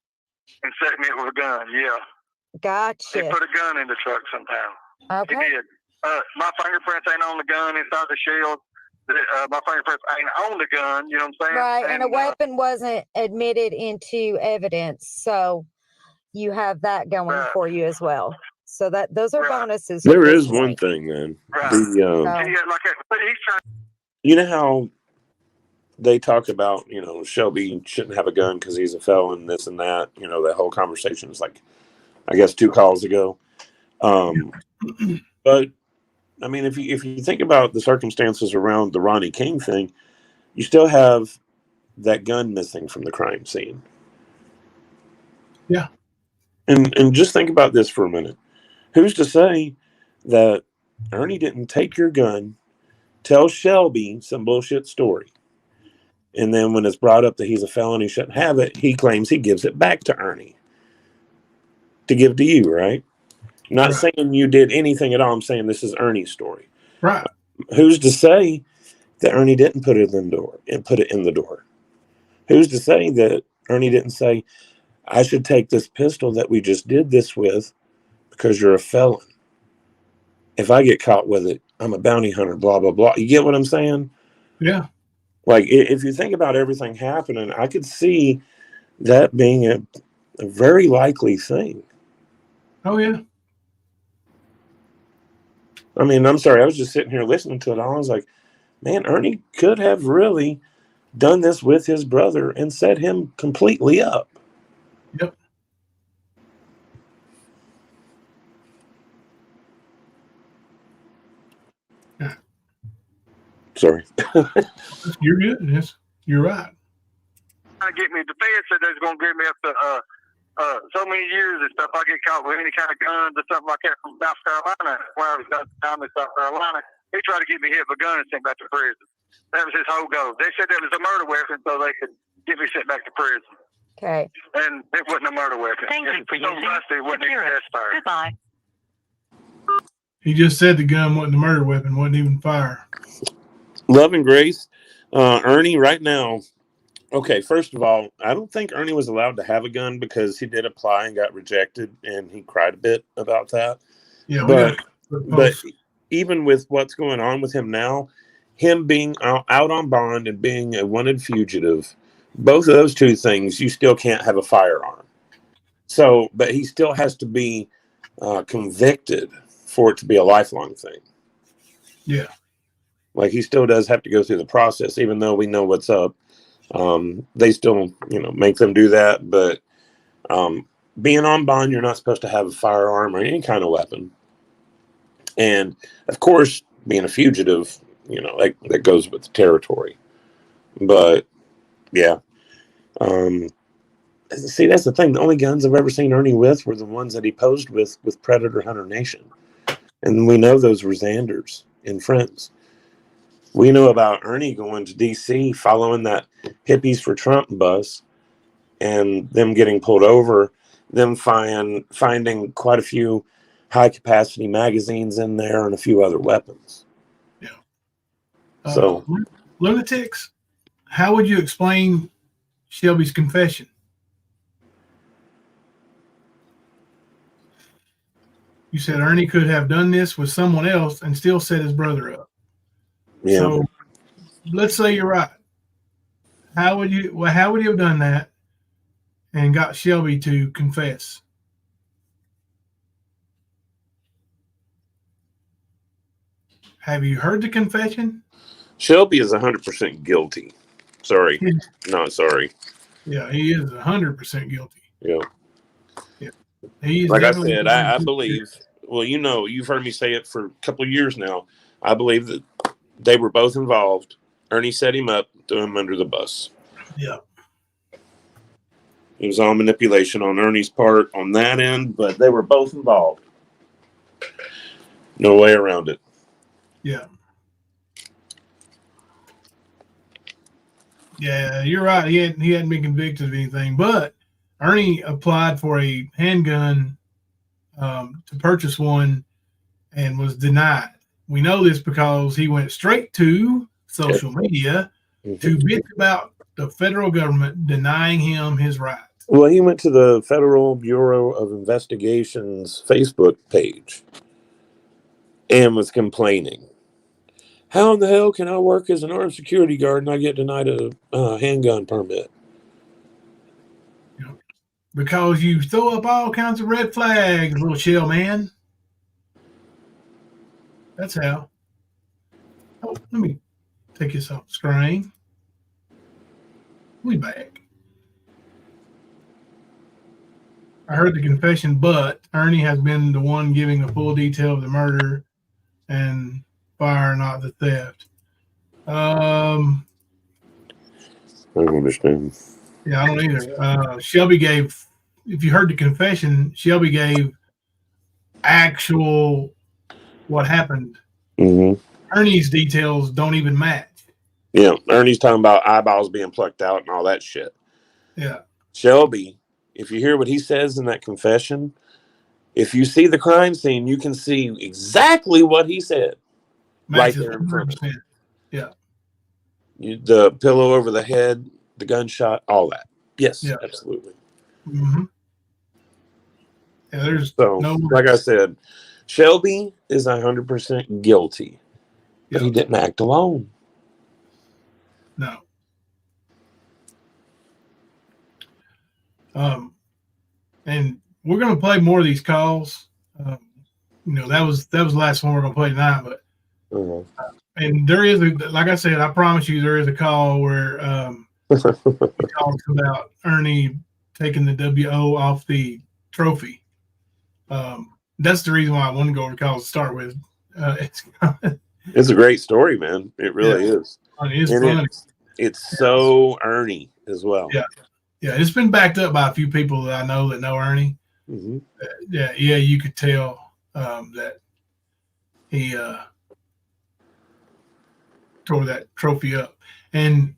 And set me up with a gun, yeah. Gotcha. He put a gun in the truck somehow. Okay. He did. My fingerprints ain't on the gun inside the shell. My fingerprints ain't on the gun, you know what I'm saying? Right, and a weapon wasn't admitted into evidence, so you have that going for you as well. So those are bonuses. There is one thing, man. Right. You know how they talk about, you know, Shelby shouldn't have a gun because he's a felon, this and that. You know, that whole conversation was like, I guess 2 calls ago. But I mean, if you think about the circumstances around the Ronnie King thing, you still have that gun missing from the crime scene. Yeah. And just think about this for a minute. Who's to say that Ernie didn't take your gun, tell Shelby some bullshit story, and then when it's brought up that he's a felon, he shouldn't have it, he claims he gives it back to Ernie to give to you, right? Not saying you did anything at all. I'm saying this is Ernie's story. Right. Who's to say that Ernie didn't put it in the door and put it in the door? Who's to say that Ernie didn't say, I should take this pistol that we just did this with because you're a felon. If I get caught with it, I'm a bounty hunter, blah, blah, blah. You get what I'm saying? Yeah. Like, if you think about everything happening, I could see that being a very likely thing. Oh, yeah. I mean, I'm sorry. I was just sitting here listening to it all. I was like, man, Ernie could have really done this with his brother and set him completely up. Yep. Sorry. You're good. Yes, you're right. Get me, the Fed said they're going to give me up to so many years and stuff. I get caught with any kind of guns or something like that from South Carolina. When I was down in South Carolina, he tried to get me hit with a gun and sent back to prison. That was his whole goal. They said that was a murder weapon so they could get me sent back to prison. Okay. And it wasn't a murder weapon. Thank you for so using rusty, it wasn't even test fire. Goodbye. He just said the gun wasn't a murder weapon, wasn't even fire. Love and grace. Ernie, right now, okay, first of all, I don't think Ernie was allowed to have a gun because he did apply and got rejected, and he cried a bit about that. Yeah, but even with what's going on with him now, him being out on bond and being a wanted fugitive, both of those two things, you still can't have a firearm. So, but he still has to be convicted for it to be a lifelong thing. Yeah. Like, he still does have to go through the process, even though we know what's up. They still, make them do that. But being on bond, you're not supposed to have a firearm or any kind of weapon. And, of course, being a fugitive, that goes with the territory. But, yeah. See, that's the thing. The only guns I've ever seen Ernie with were the ones that he posed with Predator Hunter Nation. And we know those were Xanders and friends. We know about Ernie going to D.C., following that Hippies for Trump bus, and them getting pulled over, them finding quite a few high-capacity magazines in there and a few other weapons. Yeah. So, lunatics, how would you explain Shelby's confession? You said Ernie could have done this with someone else and still set his brother up. yeah. So let's say you're right. How would you have done that and got Shelby to confess? Have you heard the confession? Shelby is 100% guilty. Sorry. Not sorry. Yeah, he is 100% guilty. Yeah. Yeah. He's Like I definitely said, I believe, well, you know, you've heard me say it for a couple of years now. I believe that they were both involved. Ernie set him up, threw him under the bus. Yeah. It was all manipulation on Ernie's part on that end, but they were both involved. No way around it. Yeah. Yeah, you're right. He hadn't been convicted of anything, but Ernie applied for a handgun to purchase one and was denied. We know this because he went straight to social media to bitch about the federal government denying him his rights. Well, he went to the Federal Bureau of Investigation's Facebook page and was complaining. How in the hell can I work as an armed security guard and I get denied a handgun permit? Because you throw up all kinds of red flags, little shell man. That's how. Oh, let me take this off the screen. We back. I heard the confession, but Ernie has been the one giving the full detail of the murder and fire, not the theft. I don't understand. Yeah, I don't either. Shelby gave, if you heard the confession, Shelby gave actual what happened. Mm-hmm. Ernie's details don't even match. Yeah, Ernie's talking about eyeballs being plucked out and all that shit. Yeah. Shelby, if you hear what he says in that confession, if you see the crime scene, you can see exactly what he said. Matches right there in front of you. Yeah. The pillow over the head, the gunshot, all that. Yes, Yeah. absolutely. Mm-hmm. Yeah, there's So, like I said, Shelby is 100% guilty, but he didn't act alone. No. And we're gonna play more of these calls. That was the last one we're gonna play tonight. But and there is like I said, I promise you, there is a call where he talks about Ernie taking the WO off the trophy. That's the reason why I wanted to go over the calls to start with. It's a great story, man. It really is. It's funny. It's so Ernie as well. Yeah. Yeah, it's been backed up by a few people that I know that know Ernie. Mm-hmm. Yeah, you could tell that he tore that trophy up. And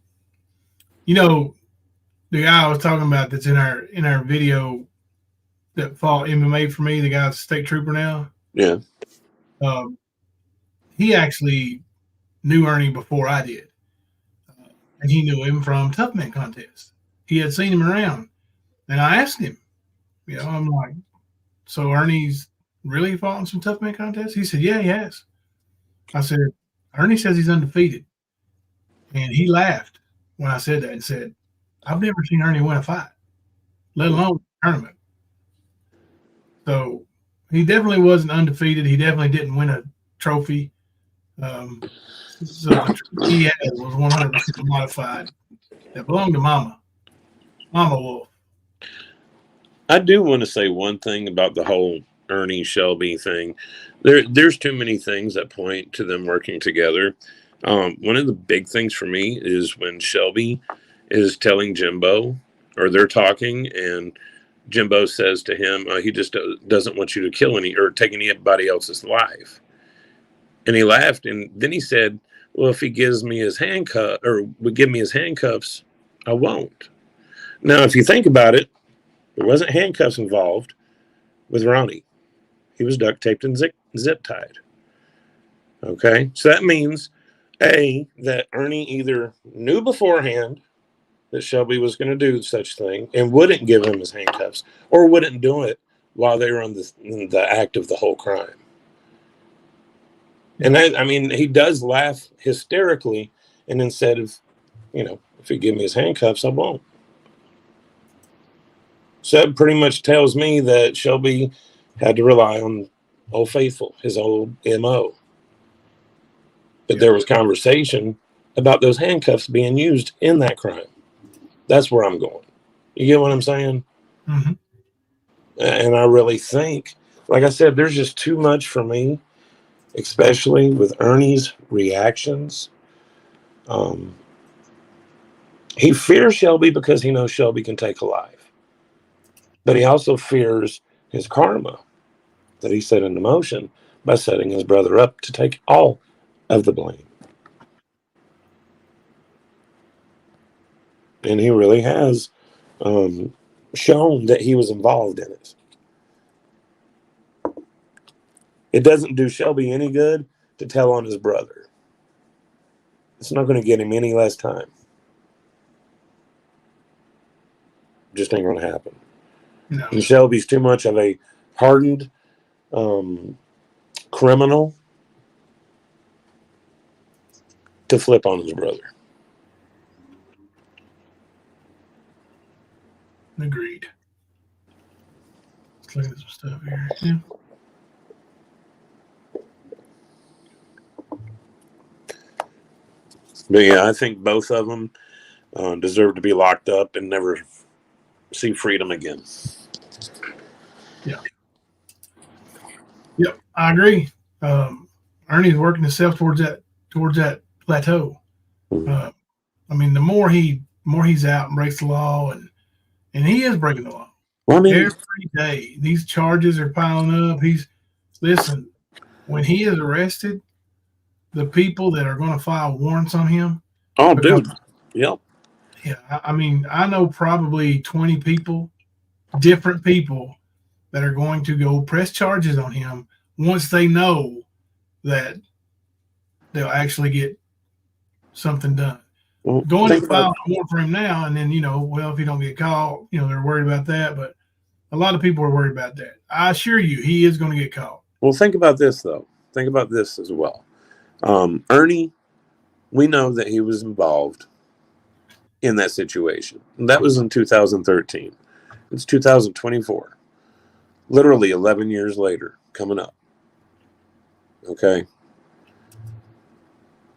the guy I was talking about that's in our video that fought MMA for me, the guy's a state trooper now. Yeah. He actually knew Ernie before I did, and he knew him from Tough Man Contest. He had seen him around, and I asked him, I'm like, so Ernie's really fought in some Tough Man Contests? He said, yeah, he has. I said, Ernie says he's undefeated. And he laughed when I said that and said, I've never seen Ernie win a fight, let alone a tournament. So he definitely wasn't undefeated. He definitely didn't win a trophy. So the trophy he had was 100% modified. That belonged to Mama Wolf. I do want to say one thing about the whole Ernie Shelby thing. There's too many things that point to them working together. One of the big things for me is when Shelby is telling Jimbo, or they're talking, and Jimbo says to him, he just doesn't want you to kill or take anybody else's life. And he laughed, and then he said, well, if he gives me his handcuff, or would give me his handcuffs, I won't. Now, if you think about it, there wasn't handcuffs involved with Ronnie. He was duct taped and zip tied. Okay, so that means, that Ernie either knew beforehand that Shelby was going to do such thing and wouldn't give him his handcuffs, or wouldn't do it while they were in the act of the whole crime. And he does laugh hysterically, and instead of, if he give me his handcuffs, I won't. So that pretty much tells me that Shelby had to rely on Old Faithful, his old MO. But there was conversation about those handcuffs being used in that crime. That's where I'm going. You get what I'm saying? Mm-hmm. And I really think, like I said, there's just too much for me, especially with Ernie's reactions. He fears Shelby because he knows Shelby can take a life. But he also fears his karma that he set into motion by setting his brother up to take all of the blame. And he really has shown that he was involved in it. It doesn't do Shelby any good to tell on his brother. It's not going to get him any less time. Just ain't going to happen. No. And Shelby's too much of a hardened criminal to flip on his brother. Agreed. Let's look at some stuff here. Yeah. But yeah, I think both of them deserve to be locked up and never see freedom again. Yeah. Yep, I agree. Ernie's working himself towards that plateau. I mean, the more he's out and breaks the law, and he is breaking the law. Well, I mean, every day these charges are piling up. Listen, when he is arrested, the people that are going to file warrants on him. Oh, dude. Yep. Yeah, I mean, I know probably 20 people, different people, that are going to go press charges on him once they know that they'll actually get something done. Well, Going to file a warrant for him now, and then, if he don't get caught, they're worried about that. But a lot of people are worried about that. I assure you, he is going to get caught. Well, think about this, though. Think about this as well. Ernie, we know that he was involved in that situation. And that was in 2013. It's 2024. Literally 11 years later, coming up. Okay?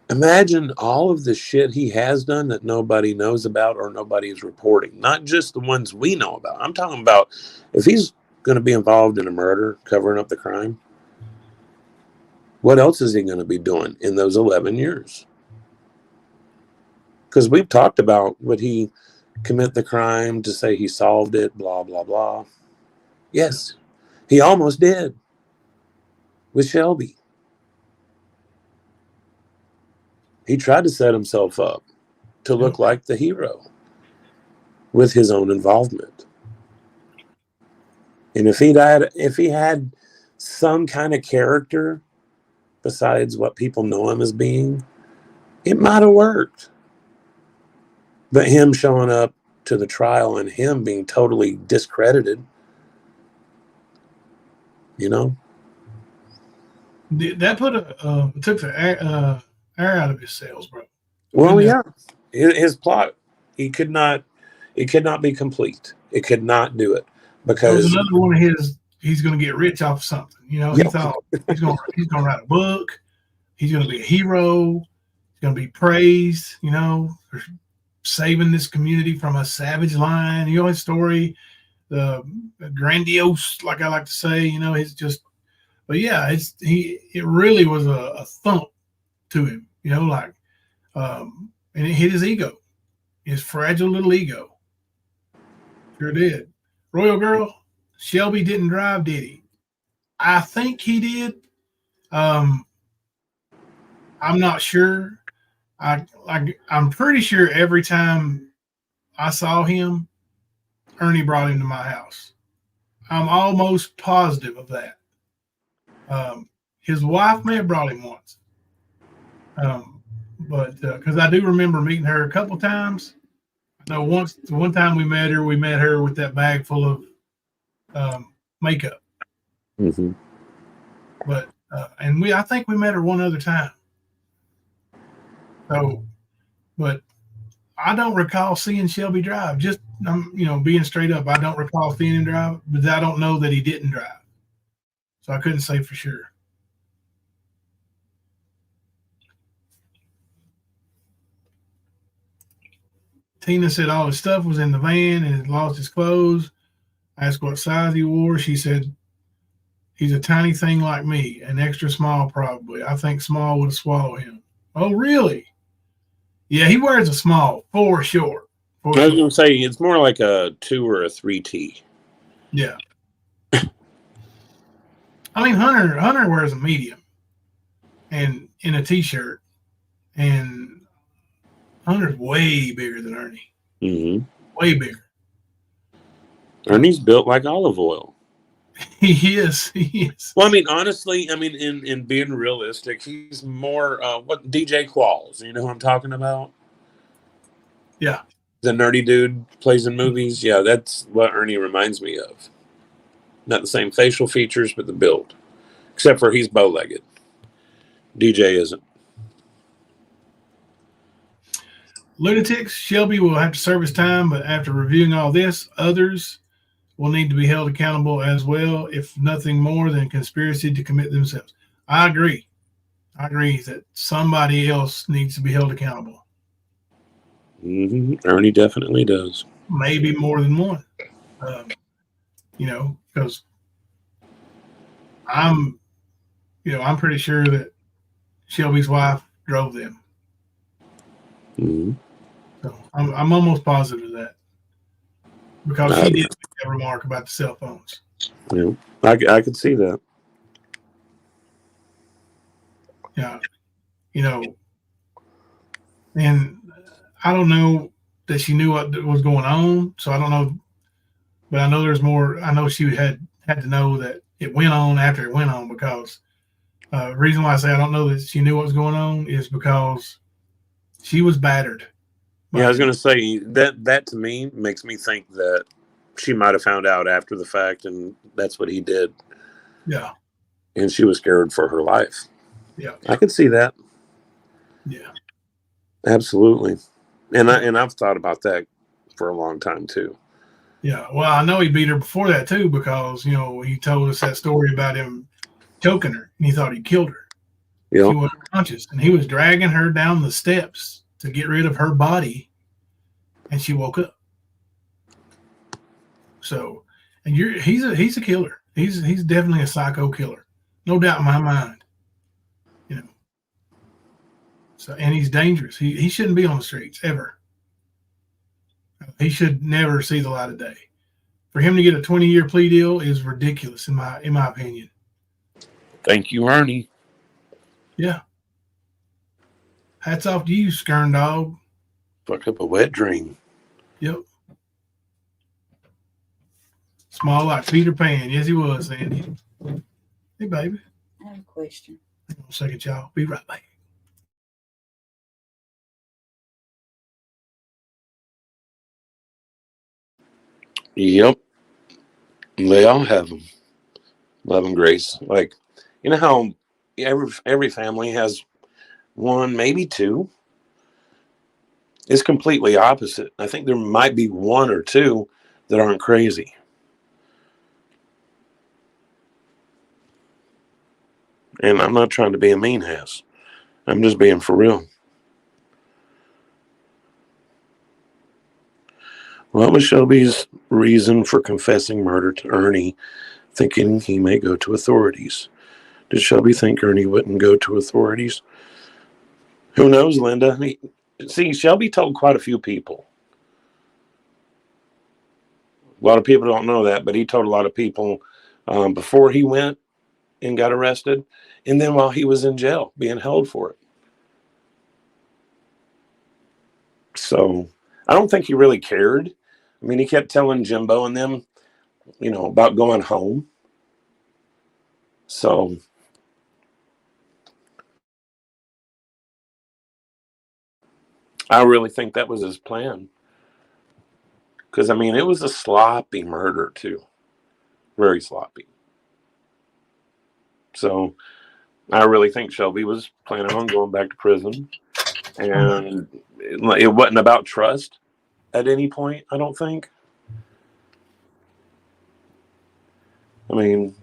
Imagine all of the shit he has done that nobody knows about or nobody is reporting. Not just the ones we know about. I'm talking about if he's going to be involved in a murder, covering up the crime, what else is he going to be doing in those 11 years? Because we've talked about, would he commit the crime to say he solved it, blah, blah, blah. Yes, he almost did with Shelby. He tried to set himself up to look like the hero with his own involvement. And if he had some kind of character besides what people know him as being, it might have worked. But him showing up to the trial and him being totally discredited, That took the air out of his sails, bro. Well, yeah. His plot, it could not be complete. It could not do it because there was another one of his. He's going to get rich off of something. He thought he's going to write a book. He's going to be a hero. He's going to be praised. For saving this community from a savage lion. His story, the grandiose, like I like to say. It's just. But yeah, it really was a thump to him. And it hit his ego, his fragile little ego. Sure did. Royal Girl, Shelby didn't drive, did he? I think he did. I'm not sure. I'm pretty sure every time I saw him, Ernie brought him to my house. I'm almost positive of that. His wife may have brought him once. But because I do remember meeting her a couple times. I know one time we met her with that bag full of makeup. Mm-hmm. But I think we met her one other time. So, but I don't recall seeing Shelby drive. Just being straight up, I don't recall seeing him drive, but I don't know that he didn't drive. So I couldn't say for sure. Tina said all his stuff was in the van and had lost his clothes. I asked what size he wore. She said, he's a tiny thing like me, an extra small probably. I think small would swallow him. Oh, really? Yeah, he wears a small, for sure. I was going to say, it's more like a 2 or a 3T. Yeah. I mean, Hunter wears a medium and in a T-shirt, and Hunter's way bigger than Ernie. Mm-hmm. Way bigger. Ernie's built like olive oil. He is. Well, I mean, honestly, I mean, in being realistic, he's more what DJ Qualls. You know who I'm talking about? Yeah. The nerdy dude plays in movies. Yeah, that's what Ernie reminds me of. Not the same facial features, but the build. Except for he's bow-legged. DJ isn't. Lunatics, Shelby will have to serve his time, but after reviewing all this, others will need to be held accountable as well, if nothing more than conspiracy to commit themselves. I agree. I agree that somebody else needs to be held accountable. Mm-hmm. Ernie definitely does. Maybe more than one. Because I'm pretty sure that Shelby's wife drove them. Mm-hmm. So I'm almost positive of that, because she did make that remark about the cell phones. Yeah, I could see that. Yeah, and I don't know that she knew what was going on, so I don't know, but I know there's more. I know she had to know that it went on after it went on, because the reason why I say I don't know that she knew what was going on is because she was battered. Yeah, I was going to say that to me makes me think that she might have found out after the fact, and that's what he did. Yeah. And she was scared for her life. Yeah. I could see that. Yeah. Absolutely. And I've thought about that for a long time too. Yeah. Well, I know he beat her before that too, because he told us that story about him choking her, and he thought he killed her. Yep. She wasn't conscious, and he was dragging her down the steps to get rid of her body, and she woke up. So, and he's a killer. He's definitely a psycho killer, no doubt in my mind. So, and he's dangerous. He shouldn't be on the streets ever. He should never see the light of day. For him to get a 20-year plea deal is ridiculous in my opinion. Thank you, Ernie. Yeah. Hats off to you, Skern Dog. Fucked up a wet dream. Yep. Small like Peter Pan. Yes, he was, Sandy. Hey, baby. I have a question. Hang on a second, y'all. Be right back. Yep. They all have them. Love and grace. Like, you know how every family has one, maybe two. It's completely opposite. I think there might be one or two that aren't crazy. And I'm not trying to be a mean ass. I'm just being for real. What was Shelby's reason for confessing murder to Ernie, thinking he may go to authorities? Did Shelby think Ernie wouldn't go to authorities? Who knows, Linda? See, Shelby told quite a few people. A lot of people don't know that, but he told a lot of people before he went and got arrested, and then while he was in jail being held for it. So I don't think he really cared. I mean, he kept telling Jimbo and them, about going home. So I really think that was his plan. Because, I mean, it was a sloppy murder, too. Very sloppy. So I really think Shelby was planning on going back to prison. And it wasn't about trust at any point, I don't think. I mean,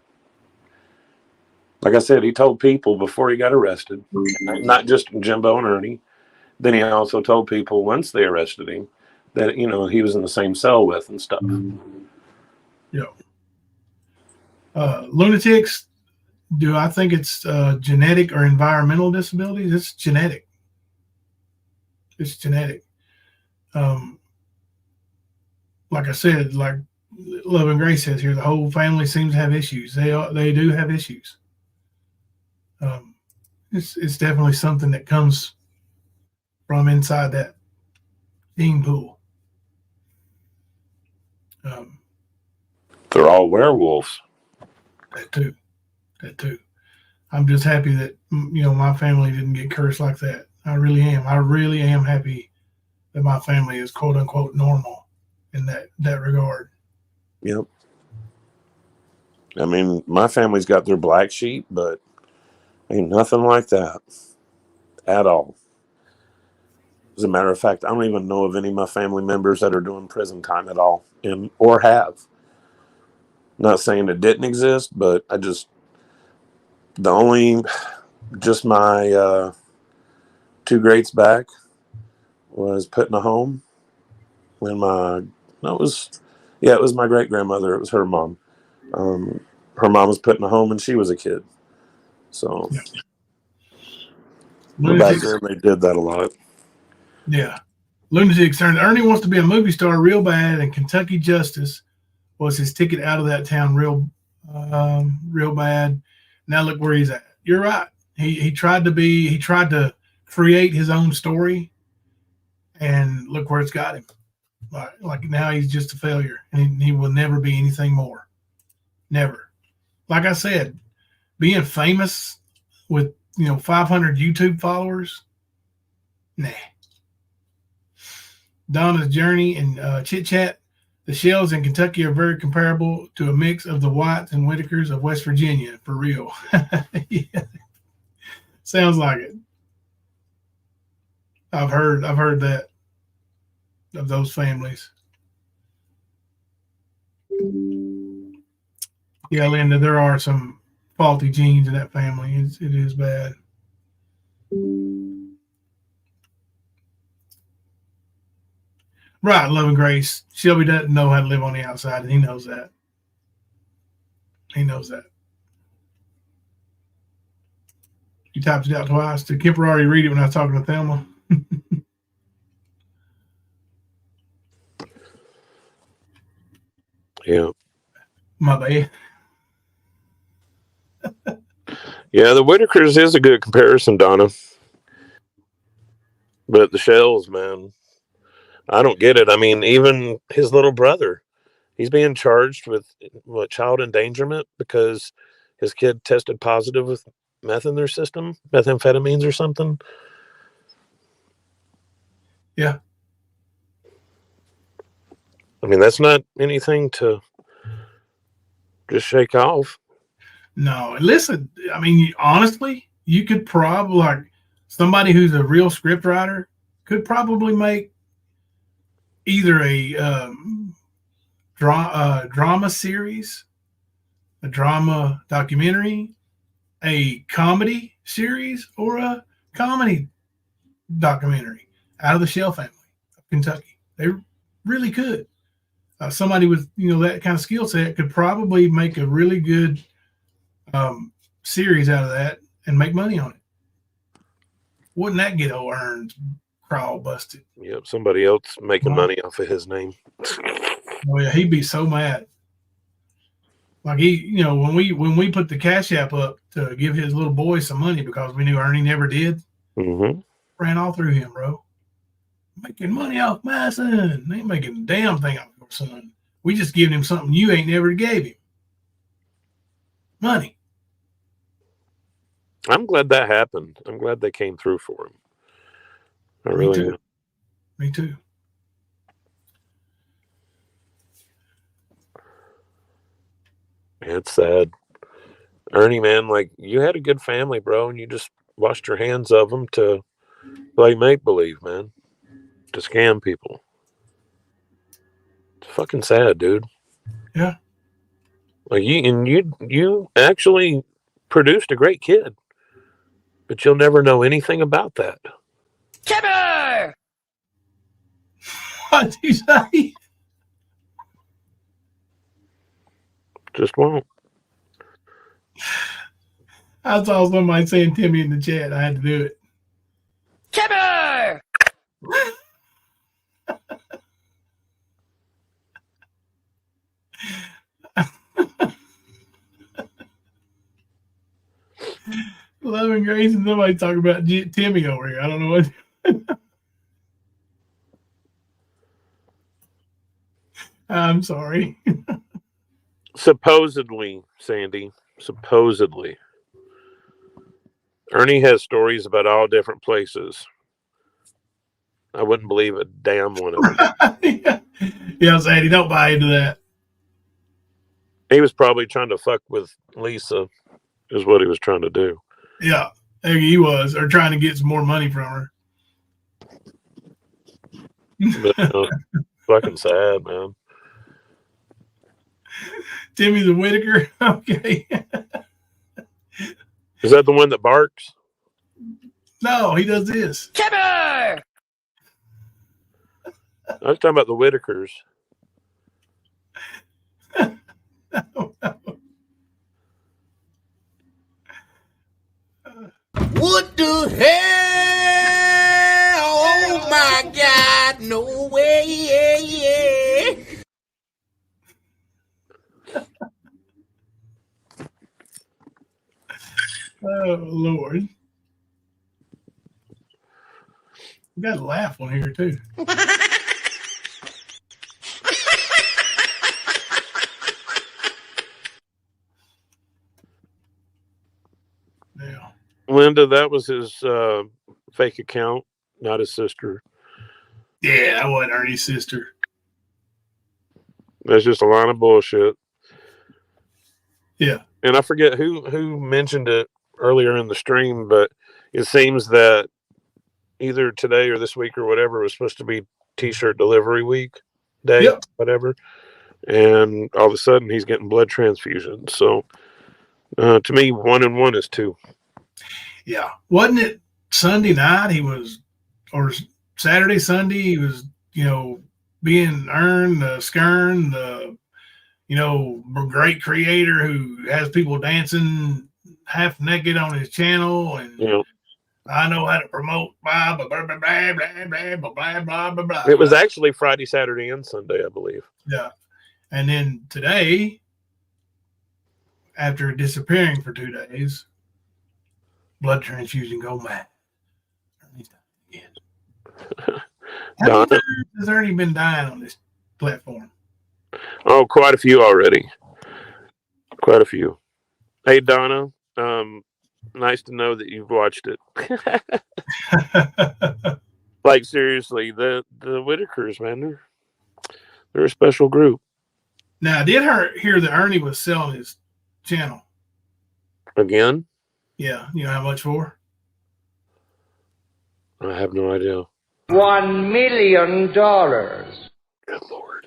like I said, he told people before he got arrested, not just Jimbo and Ernie. Then he also told people once they arrested him that, you know, he was in the same cell with and stuff. Yeah. Lunatics, do I think it's genetic or environmental disabilities? It's genetic. It's genetic. Like I said, like Love and Grace says here, the whole family seems to have issues. They do have issues. It's definitely something that comes from inside that gene pool. They're all werewolves. That too. I'm just happy that, you know, my family didn't get cursed like that. I really am. I really am happy that my family is quote unquote normal in that regard. Yep. I mean, my family's got their black sheep, but ain't nothing like that at all. As a matter of fact, I don't even know of any of my family members that are doing prison time at all, or have. Not saying it didn't exist, but just my 2 greats back was put in a home when it was my great grandmother. It was her mom. Her mom was put in a home and she was a kid. So back then they did that a lot. Yeah. Lunatic turned. Ernie wants to be a movie star real bad, and Kentucky Justice was his ticket out of that town real bad. Now look where he's at. You're right. He tried to create his own story, and look where it's got him. Like now he's just a failure, and he will never be anything more. Never. Like I said, being famous with 500 YouTube followers, nah. Donna's journey and chit chat. The Shells in Kentucky are very comparable to a mix of the Whites and Whitakers of West Virginia, for real. Yeah. Sounds like it. I've heard that of those families. Yeah, Linda, there are some faulty genes in that family. It is bad. Right, Love and Grace. Shelby doesn't know how to live on the outside, and he knows that. He knows that. You typed it out twice. Did Kemper already read it when I was talking to Thelma? Yeah. My bad. Yeah, the Whitakers is a good comparison, Donna. But the Shells, man, I don't get it. I mean, even his little brother, he's being charged with child endangerment because his kid tested positive with meth in their system, methamphetamines or something. Yeah. I mean, that's not anything to just shake off. No, listen, I mean, honestly, you could probably, like, somebody who's a real script writer could probably make either a drama series, a drama documentary, a comedy series, or a comedy documentary out of the Shell family of Kentucky. They really could. Somebody with that kind of skill set could probably make a really good series out of that and make money on it. Wouldn't that get old Ern's crawl busted? Yep, somebody else making money off of his name. Oh yeah, he'd be so mad. Like when we put the Cash App up to give his little boy some money because we knew Ernie never did, ran all through him, bro. Making money off my son. They ain't making a damn thing off your son. We just giving him something you ain't never gave him. Money. I'm glad that happened. I'm glad they came through for him. I really am. Me too. It's sad. Ernie, man, like, you had a good family, bro, and you just washed your hands of them to play make-believe, man. To scam people. It's fucking sad, dude. Yeah. Like, you actually produced a great kid, but you'll never know anything about that. Kipper! What'd you say? Just won't. I saw somebody saying Timmy in the chat. I had to do it. Timmy! Love and Grace and somebody talking about Timmy over here. I don't know what. I'm sorry. Supposedly, Sandy. Supposedly. Ernie has stories about all different places. I wouldn't believe a damn one of them. Yeah, Sandy, don't buy into that. He was probably trying to fuck with Lisa, is what he was trying to do. Yeah, he was, or trying to get some more money from her. But, fucking sad, man. Timmy the Whitaker. Okay. Is that the one that barks? No, he does this. Timmy! I was talking about the Whitakers. What the hell? Oh my God, no way. Oh, Lord. We got a laugh on here, too. Yeah. Linda, that was his fake account, not his sister. Yeah, that wasn't Ernie's sister. That's just a line of bullshit. Yeah. And I forget who mentioned it earlier in the stream, but it seems that either today or this week or whatever was supposed to be T-shirt delivery week day, Yep. whatever. And all of a sudden he's getting blood transfusions. So to me, 1 and 1 is 2. Yeah. Wasn't it Sunday night? Or Saturday, Sunday, he was, being earned the Skern, the, great creator who has people dancing half naked on his channel. And Yeah. I know how to promote blah, blah, blah, blah, blah, blah, blah, blah, blah, blah, blah. It was actually Friday, Saturday, and Sunday, I believe. Yeah. And then today, after disappearing for 2 days, blood transfusion go mad. How many times has Ernie been dying on this platform? Oh, quite a few already. Quite a few. Hey, Donna, nice to know that you've watched it. Like, seriously, the Whitakers, man, they're a special group. Now, I did hear that Ernie was selling his channel. Again? Yeah. You know how much for? I have no idea. $1 million. Good Lord.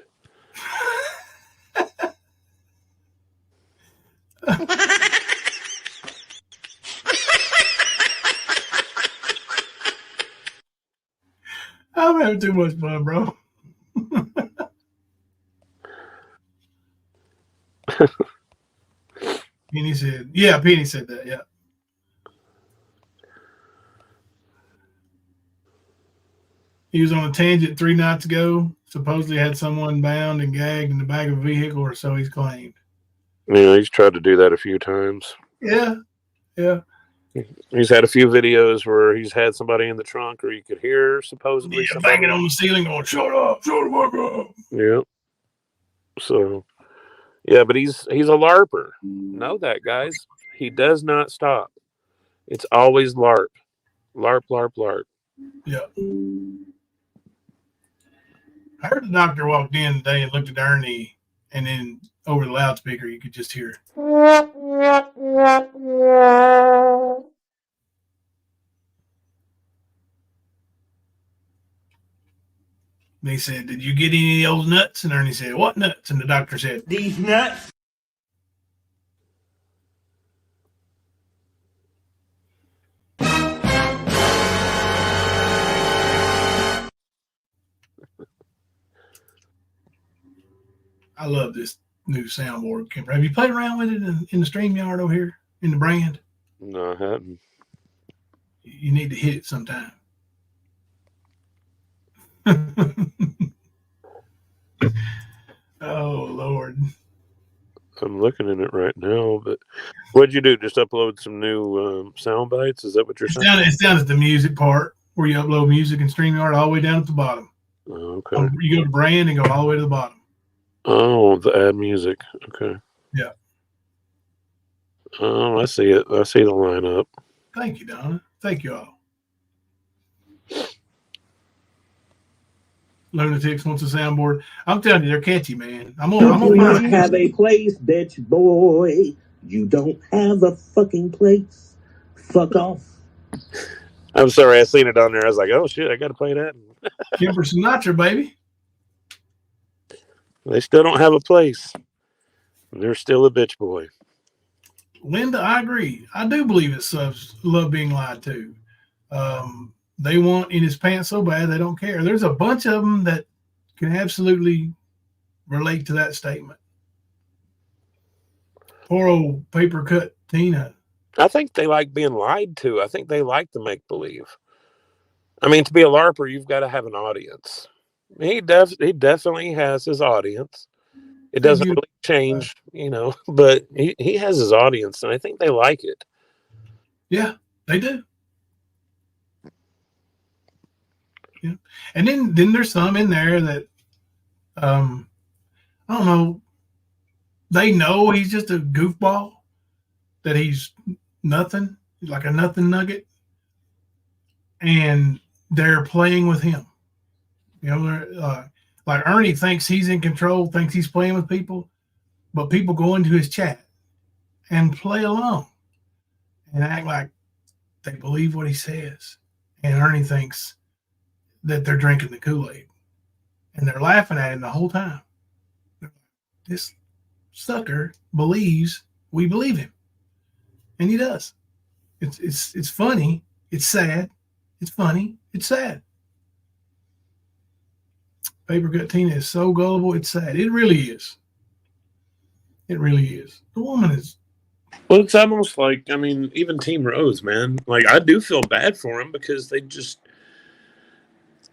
I'm having too much fun, bro. Penny said that, yeah. He was on a tangent 3 nights ago. Supposedly had someone bound and gagged in the back of a vehicle, or so he's claimed. Yeah, he's tried to do that a few times. Yeah. Yeah. He's had a few videos where he's had somebody in the trunk, or you could hear supposedly somebody banging on the ceiling going, shut up, shut the fuck up. Yeah. So, yeah, but he's a LARPer. Know that, guys. He does not stop. It's always LARP. LARP, LARP, LARP. Yeah. I heard the doctor walked in today and looked at Ernie, and then over the loudspeaker, you could just hear it. They said, did you get any of those nuts? And Ernie said, what nuts? And the doctor said, These nuts. I love this new soundboard, Kemper. Have you played around with it in the StreamYard over here in the brand? No, I hadn't. You need to hit it sometime. Oh, Lord. I'm looking at it right now, but what'd you do? Just upload some new sound bites? Is that what you're saying? It's down at the music part where you upload music and StreamYard all the way down at the bottom. Okay. You go to brand and go all the way to the bottom. Oh, the add music. Okay. Yeah. Oh, I see it. I see the lineup. Thank you, Donna. Thank you all. Lunatics wants a soundboard. I'm telling you, they're catchy, man. I'm gonna have a place, bitch boy. You don't have a fucking place. Fuck off. I'm sorry, I seen it on there. I was like, oh shit, I got to play that. Kimber Sinatra, baby. They still don't have a place. They're still a bitch boy. Linda, I agree. I do believe it's subs love being lied to. They want in his pants so bad they don't care. There's a bunch of them that can absolutely relate to that statement. Poor old paper cut Tina. I think they like being lied to. I think they like to make believe. I mean, to be a LARPer, you've got to have an audience. He definitely has his audience. It doesn't really change, but he has his audience, and I think they like it. Yeah, they do. Yeah. And then there's some in there that I don't know. They know he's just a goofball, that he's nothing, like a nothing nugget, and they're playing with him. Like Ernie thinks he's in control, thinks he's playing with people, but people go into his chat and play along and act like they believe what he says. And Ernie thinks that they're drinking the Kool-Aid, and they're laughing at him the whole time. This sucker believes we believe him, and he does. It's funny. It's sad. It's funny. It's sad. Paper Cut Tina is so gullible. It's sad. It really is. It really is. The woman is. Well, it's almost like, I mean, even Team Rose, man. Like, I do feel bad for them because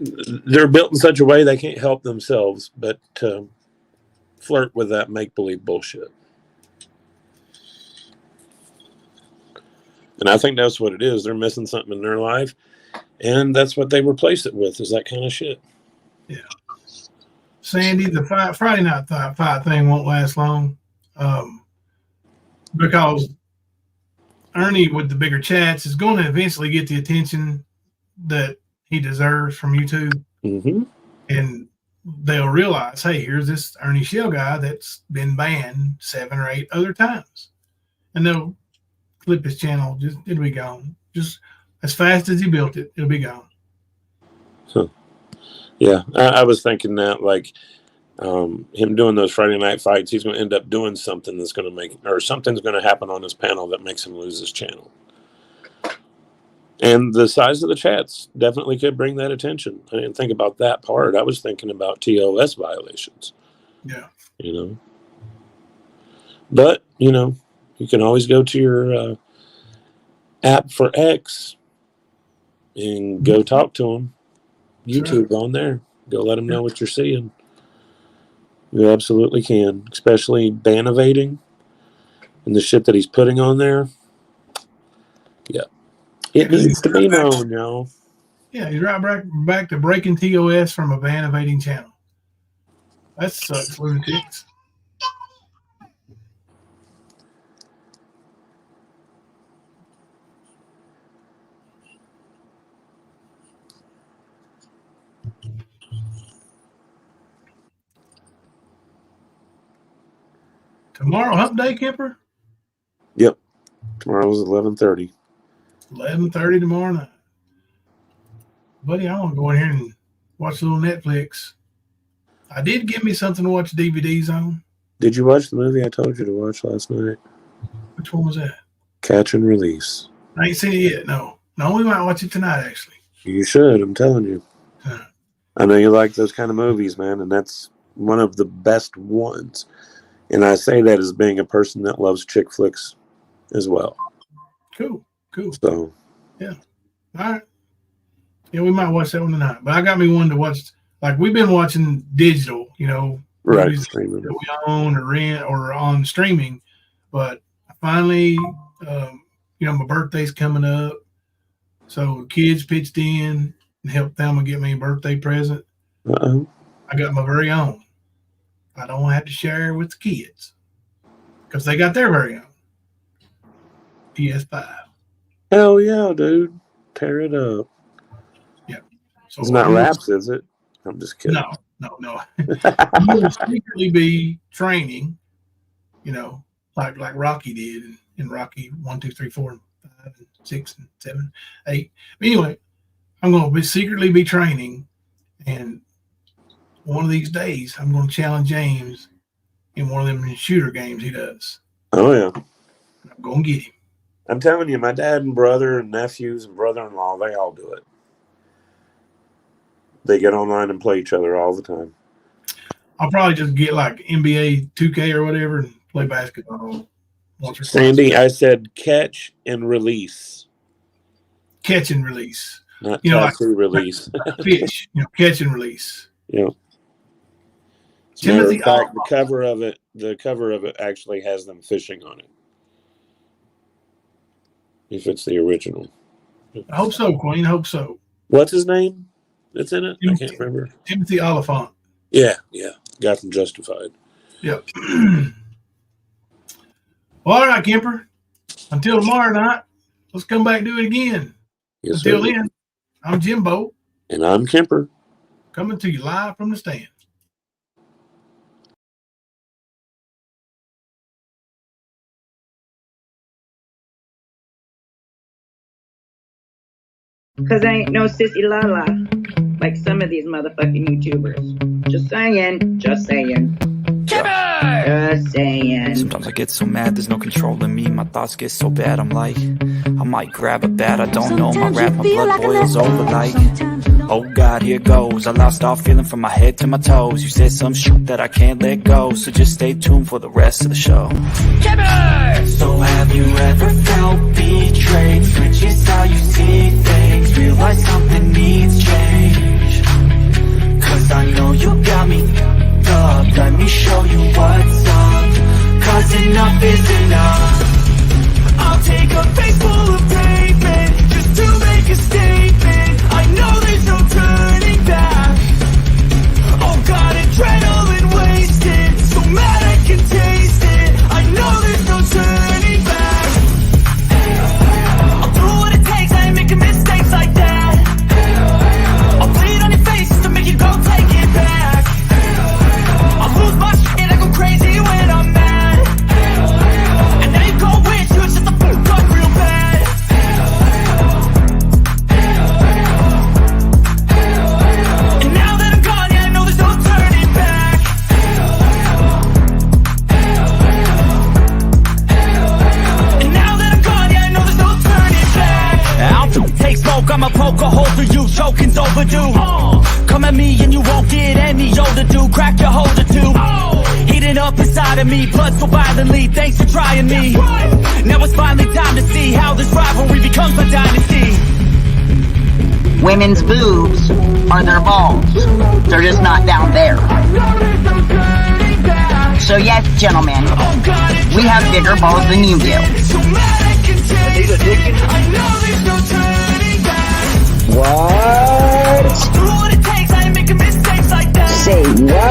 they're built in such a way they can't help themselves but flirt with that make-believe bullshit. And I think that's what it is. They're missing something in their life, and that's what they replace it with, is that kind of shit. Yeah. Sandy, the Friday night fight thing won't last long because Ernie, with the bigger chats, is going to eventually get the attention that he deserves from YouTube. Mm-hmm. And they'll realize, hey, here's this Ernie Shell guy that's been banned 7 or 8 other times. And they'll clip his channel. It'll be gone. Just as fast as he built it, it'll be gone. So, yeah, I was thinking that, like, him doing those Friday night fights, he's going to end up doing something that's going to something's going to happen on his panel that makes him lose his channel. And the size of the chats definitely could bring that attention. I didn't think about that part. I was thinking about TOS violations. Yeah. But, you can always go to your app for X and go talk to them. YouTube on there. Go let them know what you're seeing. You absolutely can. Especially ban evading and the shit that he's putting on there. Yeah. It needs to be known, y'all. Yeah, he's right back to breaking TOS from a ban evading channel. That sucks, lunatics. Tomorrow, hump day, Kemper? Yep. Tomorrow's 11:30. 11:30 tomorrow night. Buddy, I want to go in here and watch a little Netflix. I did give me something to watch DVDs on. Did you watch the movie I told you to watch last night? Which one was that? Catch and Release. I ain't seen it yet, no. No, we might watch it tonight, actually. You should, I'm telling you. I know you like those kind of movies, man, and that's one of the best ones. And I say that as being a person that loves chick flicks as well. Cool. So, yeah. All right. Yeah, we might watch that one tonight. But I got me one to watch. Like, we've been watching digital, right, movies streaming. that we own or rent or on streaming. But finally, my birthday's coming up. So kids pitched in and helped Thelma get me a birthday present. Uh-oh. I got my very own. I don't have to share with the kids because they got their very own PS5. Hell yeah, dude. Tear it up. Yeah. So It's not Raps, is it? I'm just kidding. No. I'm going to secretly be training, like Rocky did in Rocky 1, 2, 3, 4, and 5, and 6, and 7, 8. But anyway, I'm going to secretly be training, and one of these days I'm going to challenge James in one of them shooter games he does. Oh yeah. I'm going to get him. I'm telling you, my dad and brother and nephews and brother-in-law, they all do it. They get online and play each other all the time. I'll probably just get like NBA 2K or whatever and play basketball. Sandy, I said catch and release. Catch and release. Not tattoo release. Fish, catch and release. Yeah. Timothy, in fact, the cover of it actually has them fishing on it. If it's the original. I hope so, Queen. I hope so. What's his name that's in it? I can't remember. Timothy Oliphant. Yeah. Got them justified. Yep. Well, all right, Kemper. Until tomorrow night, let's come back and do it again. Yes, Until sir. then, I'm Jimbo. And I'm Kemper. Coming to you live from the stand. Cause I ain't no sissy la-la like some of these motherfucking YouTubers. Just saying. Just saying. Sometimes I get so mad, there's no controlling me. My thoughts get so bad, I'm like, I might grab a bat, I don't know. My rap, my blood boils over like, oh God, here goes. I lost all feeling from my head to my toes. You said some shit that I can't let go, so just stay tuned for the rest of the show. So have you ever felt betrayed? Switches how you see things, realize something needs change. Cause I know you got me up, let me show you what's up. Cause enough is enough. I'll take a face full of pavement just to make a statement. I know there's no turning back. Oh God, adrenaline wasted, so mad I can taste it. I know there's no turning back. I'll do what it takes, I ain't making mistakes like that. I'll bleed on your face just to make you go take it back. I'll lose my shit and I go crazy when I'm mad. And now you gon' wish you shut the fuck up real bad. And now that I'm gone, yeah, I know there's no turning back. And now that I'm gone, yeah, I know there's no turning back. I'll take smoke, I'ma poke a hole through you, choking's overdue. Come at me and you won't get any older, dude. Crack your holder too. Heating up inside of me, blood so violently. Thanks for trying me. Now it's finally time to see how this rivalry becomes a dynasty. Women's boobs are their balls. They're just not down there. So yes, gentlemen, we have bigger balls than you do. What? Say what?